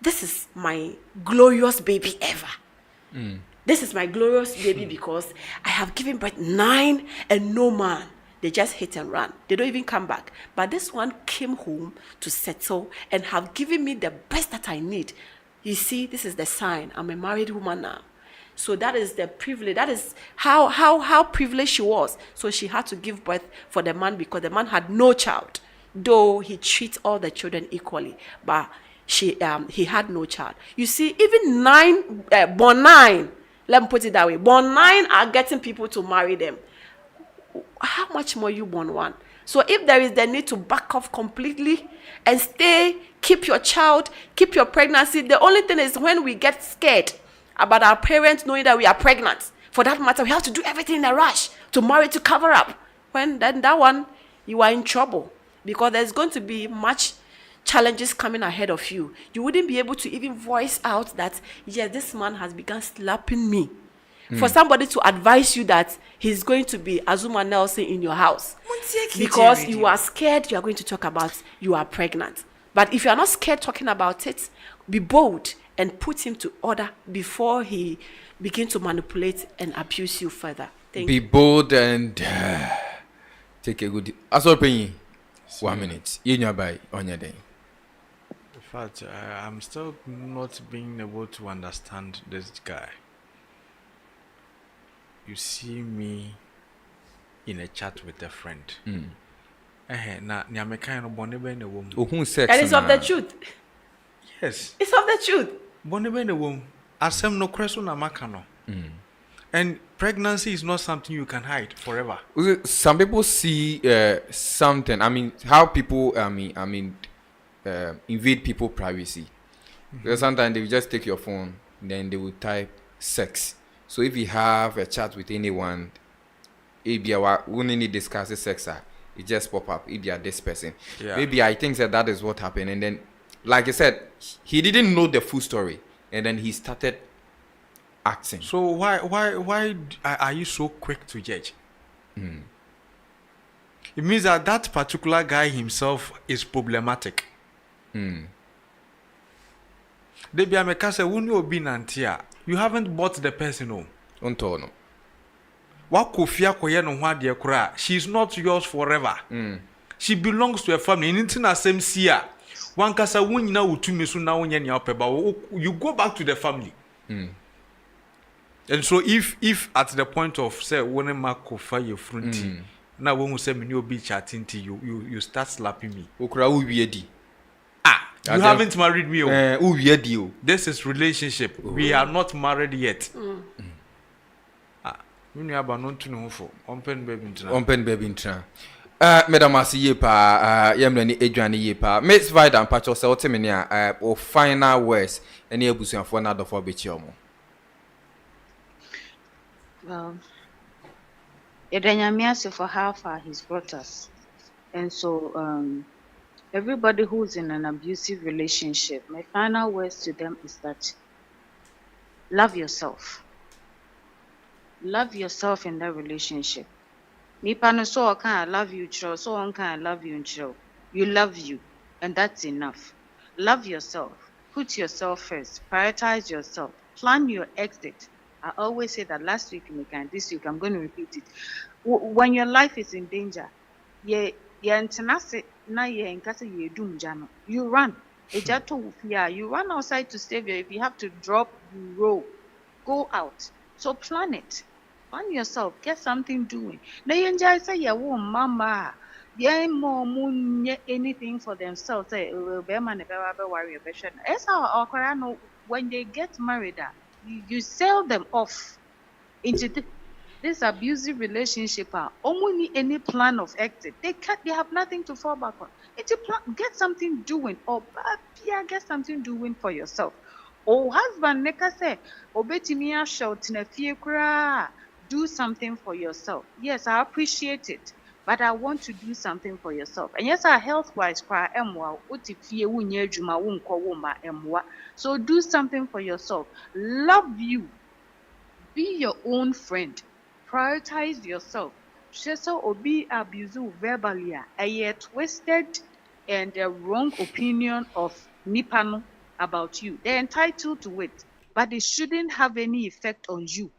this is my glorious baby ever. This is my glorious baby because I have given birth 9 and no man. They just hit and run. They don't even come back. But this one came home to settle and have given me the best that I need. You see, this is the sign. I'm a married woman now. So that is the privilege. That is how privileged she was. So she had to give birth for the man because the man had no child. Though he treats all the children equally. But he had no child. You see, even born 9, let me put it that way, born 9 are getting people to marry them. How much more you born 1? So if there is the need to back off completely and stay, keep your child, keep your pregnancy, the only thing is when we get scared about our parents knowing that we are pregnant, for that matter, we have to do everything in a rush to marry, to cover up. When then that one, you are in trouble because there's going to be much challenges coming ahead of you, you wouldn't be able to even voice out that, yeah, this man has begun slapping me. For somebody to advise you that he's going to be Azuma Nelson in your house because you are scared you are going to talk about you are pregnant. But if you are not scared talking about it, be bold and put him to order before he begins to manipulate and abuse you further. Be bold and take a good. As well, paying 1 minute. You know by on your day. In fact, I'm still not being able to understand this guy. You see me in a chat with a friend. Na nyameka no bone be na wom. Ohun sex. That is of the truth. Yes. It's of the truth. Bone be na wom. Asem no kreso na maka no. And pregnancy is not something you can hide forever. Some people see something. I mean, how people invade people's privacy. Because sometimes they will just take your phone, then they will type sex. So if you have a chat with anyone, if you only discuss sex, it just pop up. If you are this person, maybe I think that is what happened. And then, like I said, he didn't know the full story, and then he started acting. So why are you so quick to judge? It means that particular guy himself is problematic. Debi ameka se wuni obi nantia. You haven't bought the person home. Ontono. Wakofia koye no hwa de kura. She's not yours forever. She belongs to a family. Anything na same sia. Wankasa wunyina utumi so na wonye ne opeba. You go back to the family. And so if at the point of say wona makofa your front na won say me obi chatting to you start slapping me. Okura wo wiedi. You haven't married me. This is relationship. We are not married yet. Open baby intra. Madam Asi yepa yemrani edwane yepa. Miss Vida and Pacho say otemenia o final words any abusuafo na adofo bechi omo. Well, Edanyamiase for how far he's brought us. And so everybody who's in an abusive relationship, my final words to them is that love yourself. Love yourself in that relationship. Nipa no so can love you, chiro, so on can love you, chiro. You love you, and that's enough. Love yourself. Put yourself first. Prioritize yourself. Plan your exit. I always say that last week, this week, I'm going to repeat it. When your life is in danger, you run. You run outside to save you. If you have to drop, you roll. Go out. So plan it. Plan yourself. Get something doing. Now you enjoy say yeah, mama. Yeah, mom anything for themselves. Say worry about when they get married, you sell them off into this abusive relationship. Only any plan of exit. They have nothing to fall back on. It's a plan. Get something doing, or get something doing for yourself. Oh, husband, neka say, obetimiya shout na fie kura. Do something for yourself. Yes, I appreciate it, but I want to do something for yourself. And yes, our health-wise, so do something for yourself. Love you. Be your own friend. Prioritize yourself. So obi abuse verbally, a twisted and a wrong opinion of Nipano about you. They're entitled to it, but it shouldn't have any effect on you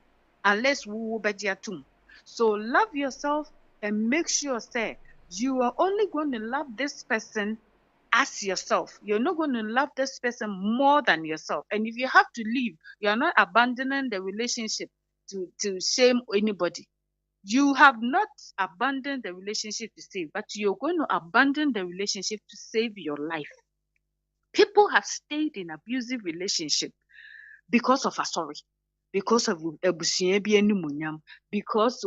unless we bejiatum. So love yourself and make sure say you are only going to love this person as yourself. You're not going to love this person more than yourself. And if you have to leave, you are not abandoning the relationship to shame anybody. You have not abandoned the relationship to save, but you're going to abandon the relationship to save your life. People have stayed in abusive relationship because of sorry, because of because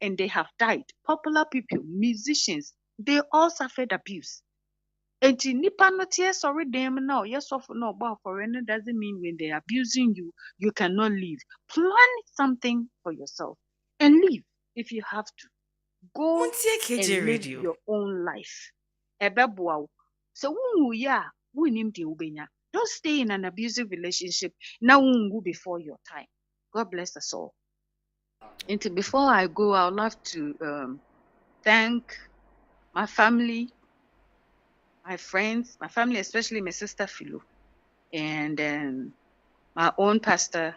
and they have died. Popular people, musicians, they all suffered abuse. And nipa no tie sorry them now. Yes, of no about foreigner doesn't mean when they're abusing you, you cannot leave. Plan something for yourself and leave if you have to. Go and live your own life. So wungu ya, wunim di ubenya. Don't stay in an abusive relationship. Now wungu before your time. God bless us all. And before I go, I would love to thank my family, my friends, my family, especially my sister Philo, and my own pastor,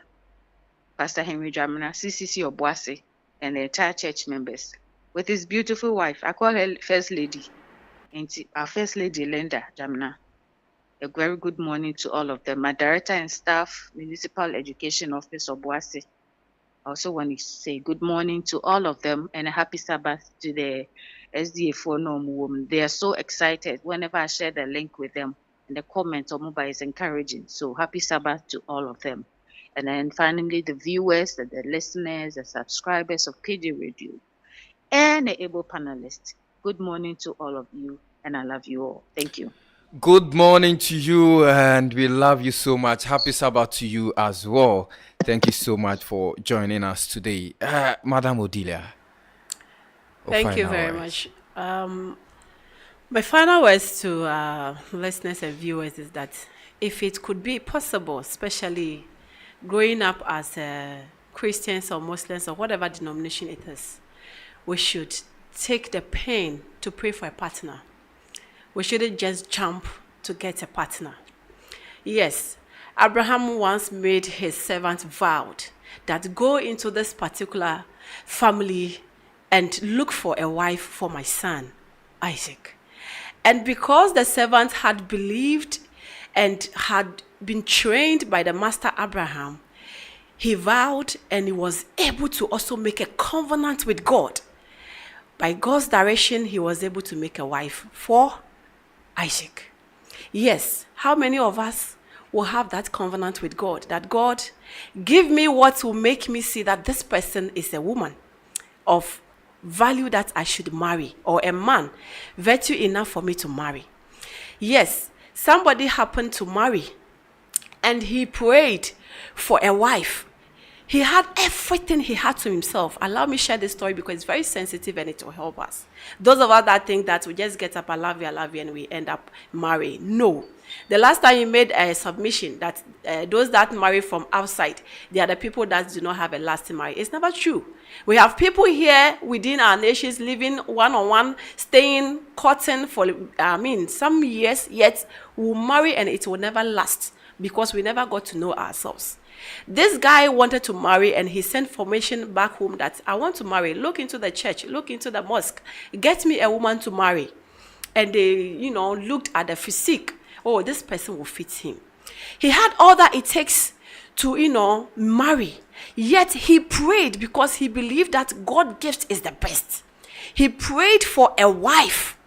Pastor Henry Jamina, CCC Obuasi, and the entire church members. With his beautiful wife, I call her First Lady, and our First Lady Linda Jamina. A very good morning to all of them. My director and staff, Municipal Education Office Obuasi. I also want to say good morning to all of them and a happy Sabbath to the SDA for normal women. They are so excited whenever I share the link with them, and the comment on mobile is encouraging. So happy Sabbath to all of them. And then finally, the viewers, the listeners, the subscribers of KJ Radio, and the able panelists. Good morning to all of you, and I love you all. Thank you. Good morning to you, and we love you so much. Happy Sabbath to you as well. Thank you so much for joining us today. Madam Odilia. Thank you very much. My final words to listeners and viewers is that if it could be possible, especially growing up as Christians or Muslims or whatever denomination it is, we should take the pain to pray for a partner. We shouldn't just jump to get a partner. Yes, Abraham once made his servant vowed that go into this particular family and look for a wife for my son, Isaac. And because the servant had believed and had been trained by the master Abraham, he vowed and he was able to also make a covenant with God. By God's direction, he was able to make a wife for Isaac. Yes, how many of us will have that covenant with God? That God, give me what will make me see that this person is a woman of value that I should marry, or a man, virtue enough for me to marry. Yes, somebody happened to marry and he prayed for a wife. He had everything he had to himself. Allow me share this story because it's very sensitive and it will help us. Those of us that think that we just get up, I love you, and we end up marrying. No. The last time he made a submission that those that marry from outside, they are the people that do not have a lasting marriage. It's never true. We have people here within our nations living one-on-one, staying, courting for, some years, yet we'll marry and it will never last because we never got to know ourselves. This guy wanted to marry and he sent formation back home that I want to marry. Look into the church, look into the mosque, get me a woman to marry. And they, looked at the physique. Oh, this person will fit him. He had all that it takes to, marry. Yet he prayed because he believed that God's gift is the best. He prayed for a wife,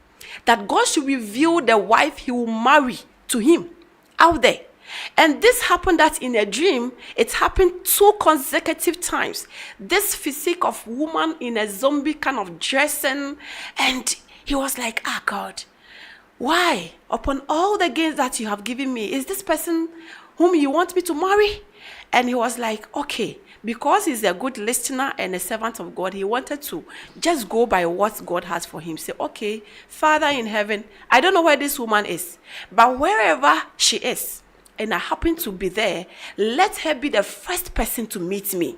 that God should reveal the wife he will marry to him out there. And this happened that in a dream, it happened 2 consecutive times. This physique of woman in a zombie kind of dressing, and he was like, God, why? Upon all the gains that you have given me, is this person whom you want me to marry? And he was like, okay, because he's a good listener and a servant of God, he wanted to just go by what God has for him. Say, okay, Father in heaven, I don't know where this woman is, but wherever she is, and I happen to be there, let her be the first person to meet me.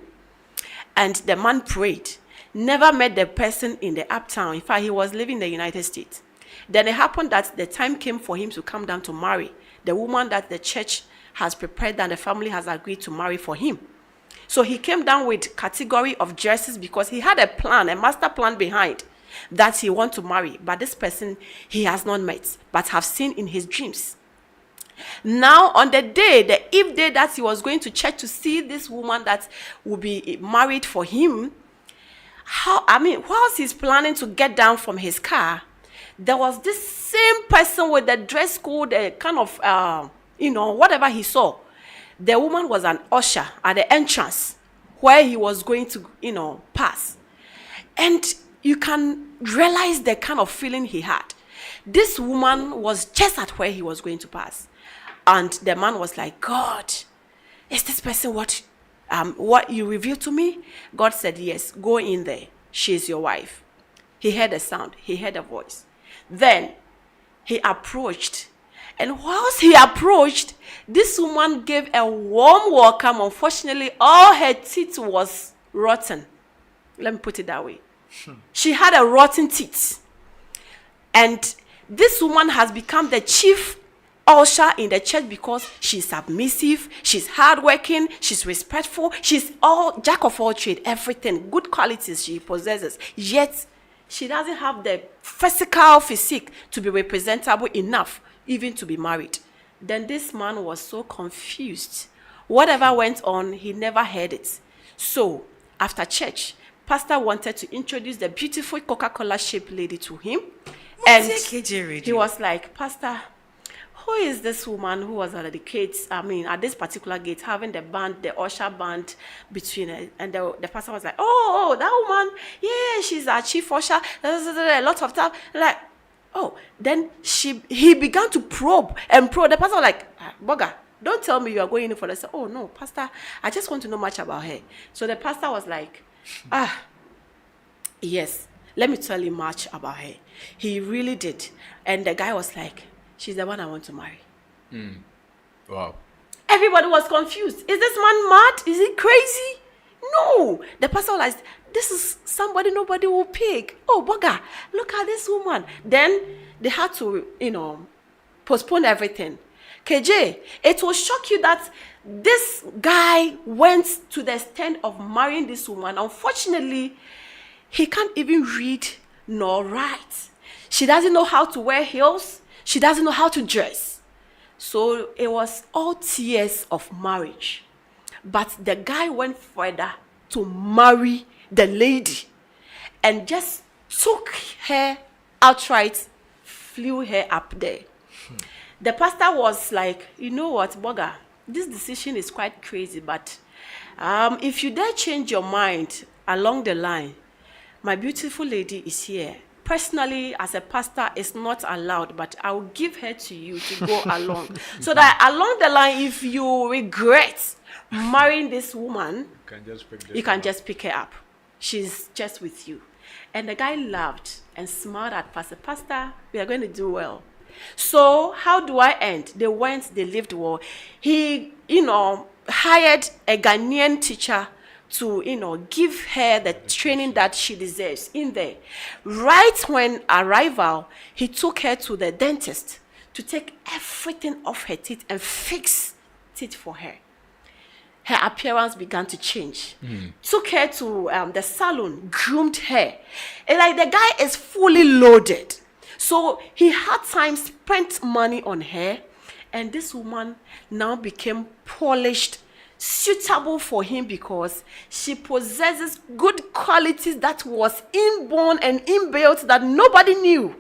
And the man prayed. Never met the person in the uptown. In fact, he was living in the United States. Then it happened that the time came for him to come down to marry the woman that the church has prepared and the family has agreed to marry for him. So he came down with category of dresses because he had a plan, a master plan behind that he want to marry. But this person he has not met, but have seen in his dreams. Now, on the eve day that he was going to church to see this woman that will be married for him, whilst he's planning to get down from his car, there was this same person with the dress code, kind of, whatever he saw. The woman was an usher at the entrance where he was going to, pass. And you can realize the kind of feeling he had. This woman was just at where he was going to pass. And the man was like, God, is this person what you revealed to me? God said, yes, go in there. She is your wife. He heard a sound. He heard a voice. Then he approached. And whilst he approached, this woman gave a warm welcome. Unfortunately, all her teeth was rotten. Let me put it that way. She had a rotten teeth. And this woman has become the chief usher in the church because she's submissive, she's hardworking, she's respectful, she's all jack of all trade, everything, good qualities she possesses. Yet, she doesn't have the physical physique to be representable enough even to be married. Then this man was so confused. Whatever went on, he never heard it. So, after church, pastor wanted to introduce the beautiful Coca-Cola shaped lady to him. And he was like, Pastor, who is this woman who was at the gates, at this particular gate, having the band, the usher band between her? And the pastor was like, oh, that woman, yeah, she's our chief usher, a lot of time. Like, oh, then he began to probe. The pastor was like, Boga, don't tell me you are going in for this. Oh, no, Pastor, I just want to know much about her. So the pastor was like, yes, let me tell you much about her. He really did. And the guy was like, she's the one I want to marry. Wow. Everybody was confused. Is this man mad? Is he crazy? No. The pastor was like, this is somebody nobody will pick. Oh, Boga, look at this woman. Then they had to, postpone everything. KJ, it will shock you that this guy went to the extent of marrying this woman. Unfortunately, he can't even read nor write. She doesn't know how to wear heels. She doesn't know how to dress. So it was all tears of marriage. But the guy went further to marry the lady and just took her outright, flew her up there. The pastor was like, you know what, Boga, this decision is quite crazy, but if you dare change your mind along the line, my beautiful lady is here. Personally, as a pastor, it's not allowed, but I'll give her to you to go along. So that along the line, if you regret marrying this woman, you can just pick her up. She's just with you. And the guy laughed and smiled at Pastor. Pastor, we are going to do well. So how do I end? They lived well. He, hired a Ghanaian teacher to, give her the training that she deserves in there. Right when arrival, he took her to the dentist to take everything off her teeth and fix teeth for her. Her appearance began to change. Took her to the salon, groomed her. And like the guy is fully loaded. So he had time, spent money on her, and this woman now became polished, suitable for him because she possesses good qualities that was inborn and inbuilt that nobody knew.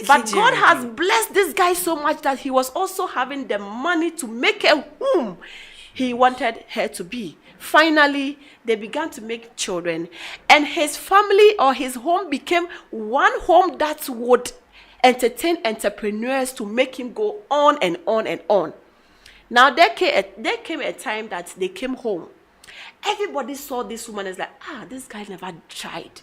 But God has blessed this guy so much that he was also having the money to make her whom he wanted her to be. Finally, they began to make children, and his family or his home became one home that would entertain entrepreneurs to make him go on and on and on. Now, there came a time that they came home. Everybody saw this woman as like, this guy never tried.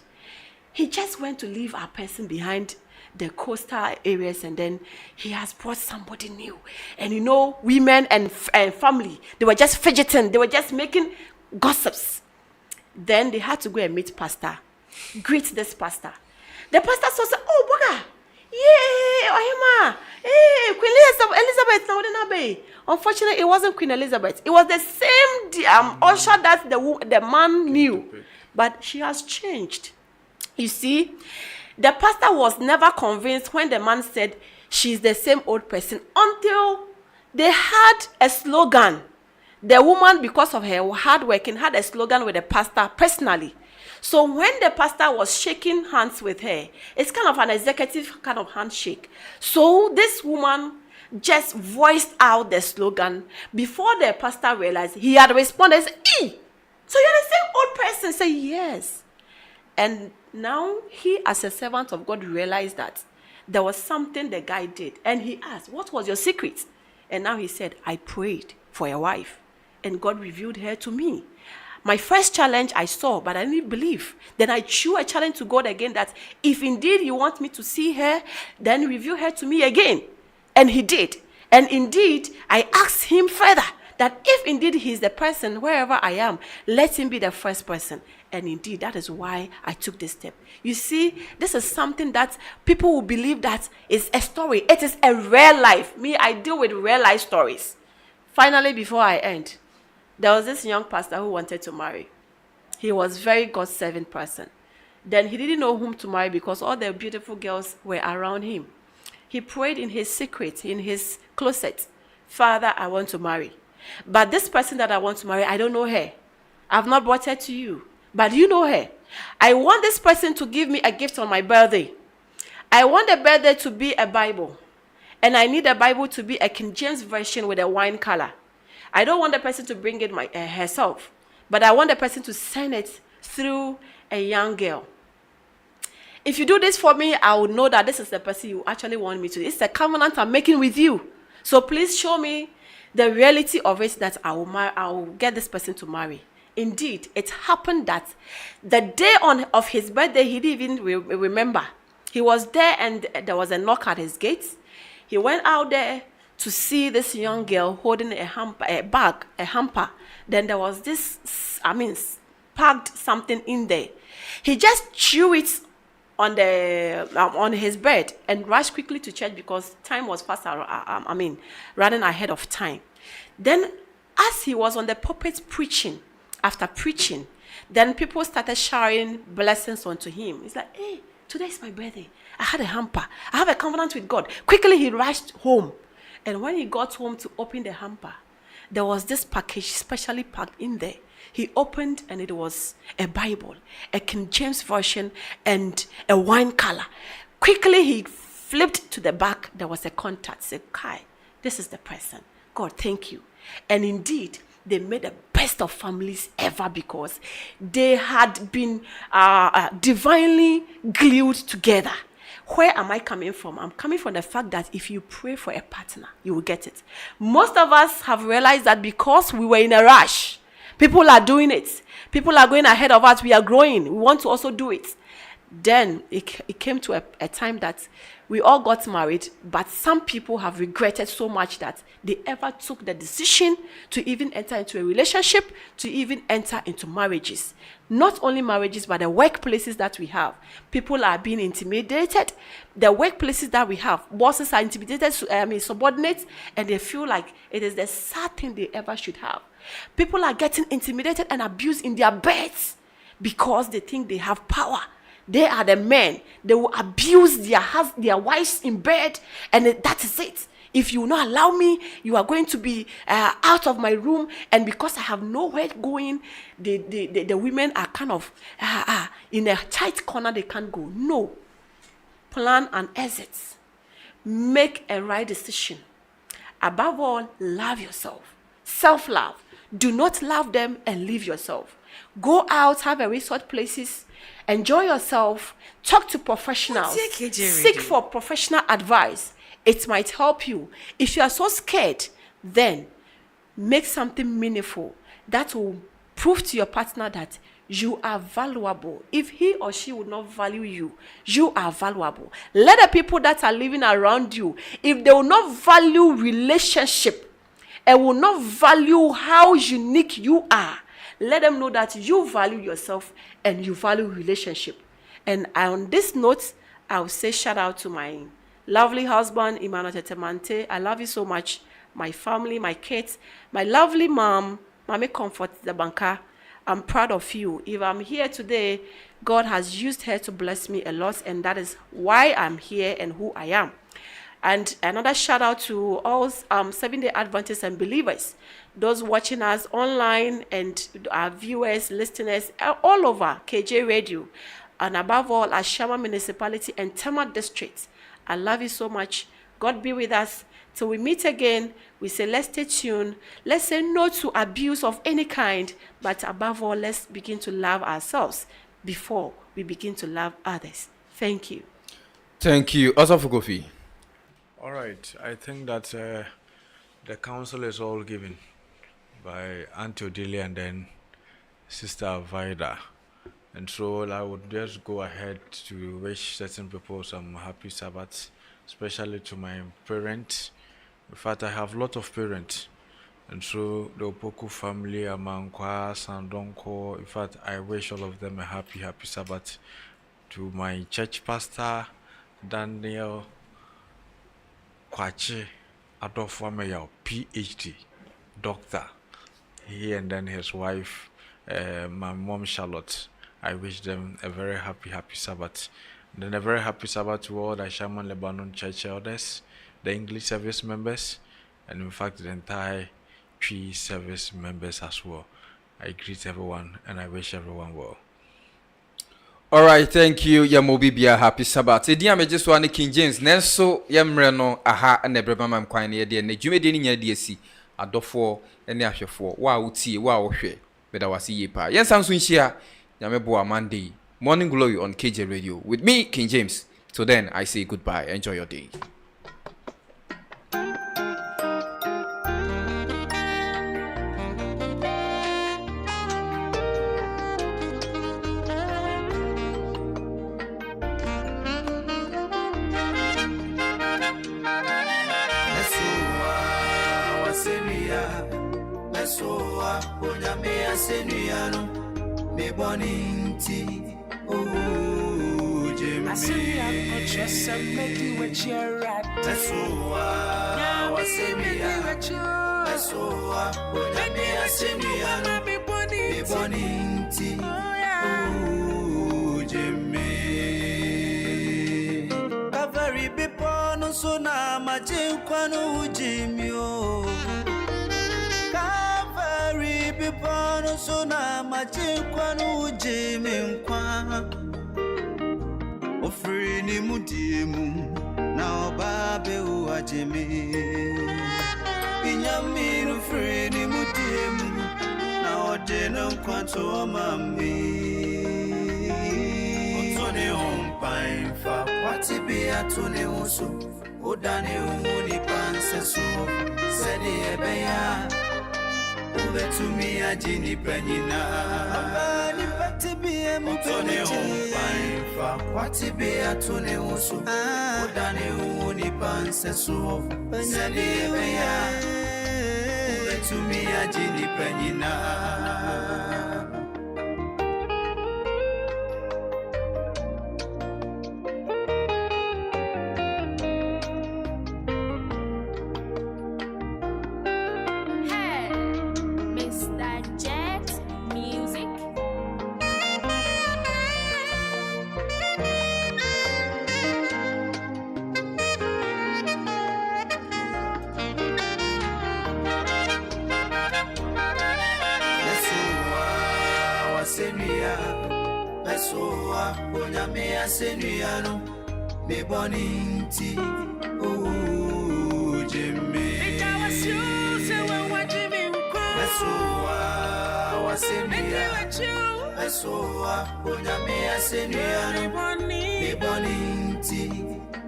He just went to leave our person behind the coastal areas, and then he has brought somebody new. And women and family, they were just fidgeting. They were just making gossips. Then they had to go and meet pastor. Greet this pastor. The pastor said, oh, Boga, yeah, Queen Elizabeth now. Unfortunately, it wasn't Queen Elizabeth. It was the same usher that the man knew. But she has changed. You see, the pastor was never convinced when the man said she's the same old person until they had a slogan. The woman, because of her hard working, had a slogan with the pastor personally. So when the pastor was shaking hands with her, it's kind of an executive kind of handshake. So this woman just voiced out the slogan. Before the pastor realized, he had responded, so you're the same old person? Say, yes. And now he, as a servant of God, realized that there was something the guy did. And he asked, what was your secret? And now he said, I prayed for a wife, and God revealed her to me. My first challenge I saw, but I didn't believe. Then I threw a challenge to God again that if indeed you want me to see her, then reveal her to me again. And he did. And indeed, I asked him further that if indeed he is the person, wherever I am, let him be the first person. And indeed, that is why I took this step. You see, this is something that people will believe that is a story. It is a real life. Me, I deal with real life stories. Finally, before I end, there was this young pastor who wanted to marry. He was very God-serving person. Then he didn't know whom to marry because all the beautiful girls were around him. He prayed in his secret, in his closet, Father, I want to marry. But this person that I want to marry, I don't know her. I've not brought her to you, but you know her. I want this person to give me a gift on my birthday. I want the birthday to be a Bible. And I need a Bible to be a King James version with a wine color. I don't want the person to bring it herself, but I want the person to send it through a young girl. If you do this for me, I will know that this is the person you actually want me to. It's a covenant I'm making with you. So please show me the reality of it that I will get this person to marry. Indeed, it happened that the day of his birthday, he didn't even remember. He was there and there was a knock at his gate. He went out there to see this young girl holding a hamper. Then there was this, packed something in there. He just threw it on his bed and rushed quickly to church because time was fast. Running ahead of time. Then, as he was on the pulpit preaching, after preaching, then people started showering blessings onto him. He's like, hey, today is my birthday. I had a hamper. I have a covenant with God. Quickly, he rushed home. And when he got home to open the hamper, there was this package specially packed in there. He opened and it was a Bible, a King James version, and a wine color. Quickly, he flipped to the back. There was a contact. Said, Kai, this is the person. God, thank you. And indeed, they made the best of families ever because they had been divinely glued together. Where am I coming from? I'm coming from the fact that if you pray for a partner, you will get it. Most of us have realized that because we were in a rush, people are doing it. People are going ahead of us. We are growing. We want to also do it. Then it came to a time that we all got married, but some people have regretted so much that they ever took the decision to even enter into a relationship, to even enter into marriages. Not only marriages, but the workplaces that we have. People are being intimidated. The workplaces that we have, bosses are intimidated, subordinates, and they feel like it is the sad thing they ever should have. People are getting intimidated and abused in their beds because they think they have power. They are the men. They will abuse their wives in bed, and that is it. If you will not allow me, you are going to be out of my room. And because I have nowhere going, the women are kind of in a tight corner. They can't go. No. Plan an exit. Make a right decision. Above all, love yourself. Self-love. Do not love them and leave yourself. Go out, have a resort places, enjoy yourself, talk to professionals, seek for professional advice. It might help you. If you are so scared, then make something meaningful that will prove to your partner that you are valuable. If he or she would not value you, you are valuable. Let the people that are living around you, if they will not value relationship and will not value how unique you are, let them know that you value yourself and you value relationship. And on this note, I'll say shout out to my lovely husband, Emmanuel Tetemante. I love you so much. My family, my kids, my lovely mom, Mami Comfort, the banker. I'm proud of you. If I'm here today, God has used her to bless me a lot, and that is why I'm here and who I am. And another shout out to all Seventh-day Adventists and believers, those watching us online and our viewers, listeners all over kjradio, and above all, Ashama Municipality and Tema District. I love you so much. God be with us. Till we meet again, we say let's stay tuned. Let's say no to abuse of any kind, but above all, let's begin to love ourselves before we begin to love others. Thank you. Thank you. Osofo Kofi. All right. I think that the counsel is all given by Auntie Odelia and then Sister Vida. And so I would just go ahead to wish certain people some happy Sabbath, especially to my parents. In fact, I have a lot of parents. And so the Opoku family, Amankwa, Sandonko, in fact, I wish all of them a happy Sabbath. To my church pastor, Daniel Kwachi Adolfo PhD, doctor. He and then his wife, my mom Charlotte. I wish them a very happy Sabbath. And then a very happy Sabbath to all the Shaman Lebanon church elders, the English service members, and in fact the entire Tree service members as well. I greet everyone and I wish everyone well. All right, thank you. Yamobi bia happy Sabbath. Edi am just one King James. Nenso yemre no aha na ebreba mam kwan na ye na dwumedi ni nya de asi adofo ne ahwefo wa utie wa wohwe beda wase ye pa. Yen samso nhia Nyamebo Monday Morning Glory on KJ Radio with me King James. So then I say goodbye. Enjoy your day. Me boninti, oh, Jimmy. I see I trust and make you a kjradio. That's why I say me that's why I say me boninti, oh, Jimmy. A very big no so na ma jinkwano Jimmy, oh. Bipano so na machikwa no Jimmy nkwa ofri ni mudiemu na obabe o Jimmy inyami no free ni mudiemu na odeno nkwa to mami otone on fa kwati bi atone uso odane umuni panse so sedi ebeya to me a genie penina. Abani pati be a mutone on fa kwati be a tone oso. Odane uni panse so. Sani ebeya. To me a genie penina. Senuano, me boninti, oh, Jimmy. It was you, so when Jimmy was so, I saw, Bonamea Senuano, me boninti,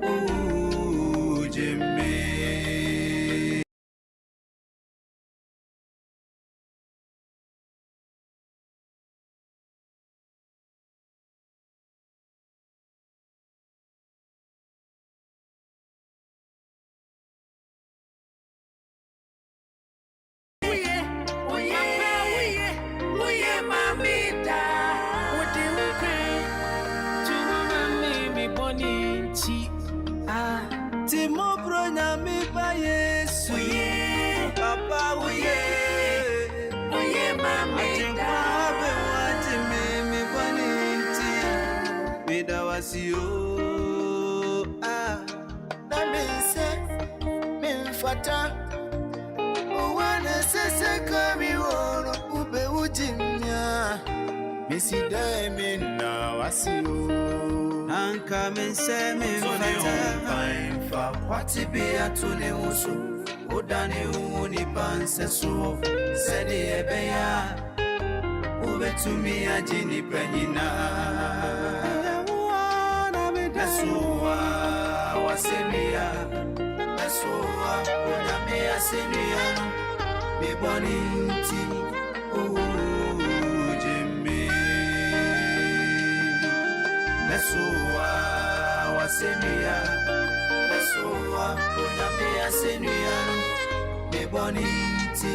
oh, Jimmy. Missy Diamond now I see you. Anka men say me fata. Fa kwati be atone uso. Odane uni panse so. Sedi ebeya. Ube to me a genie penina. Nesua wasemia. Nesua odame asemia. Me boninti. Oh. Mesua wasenua Mesua onyame asenua me boni ti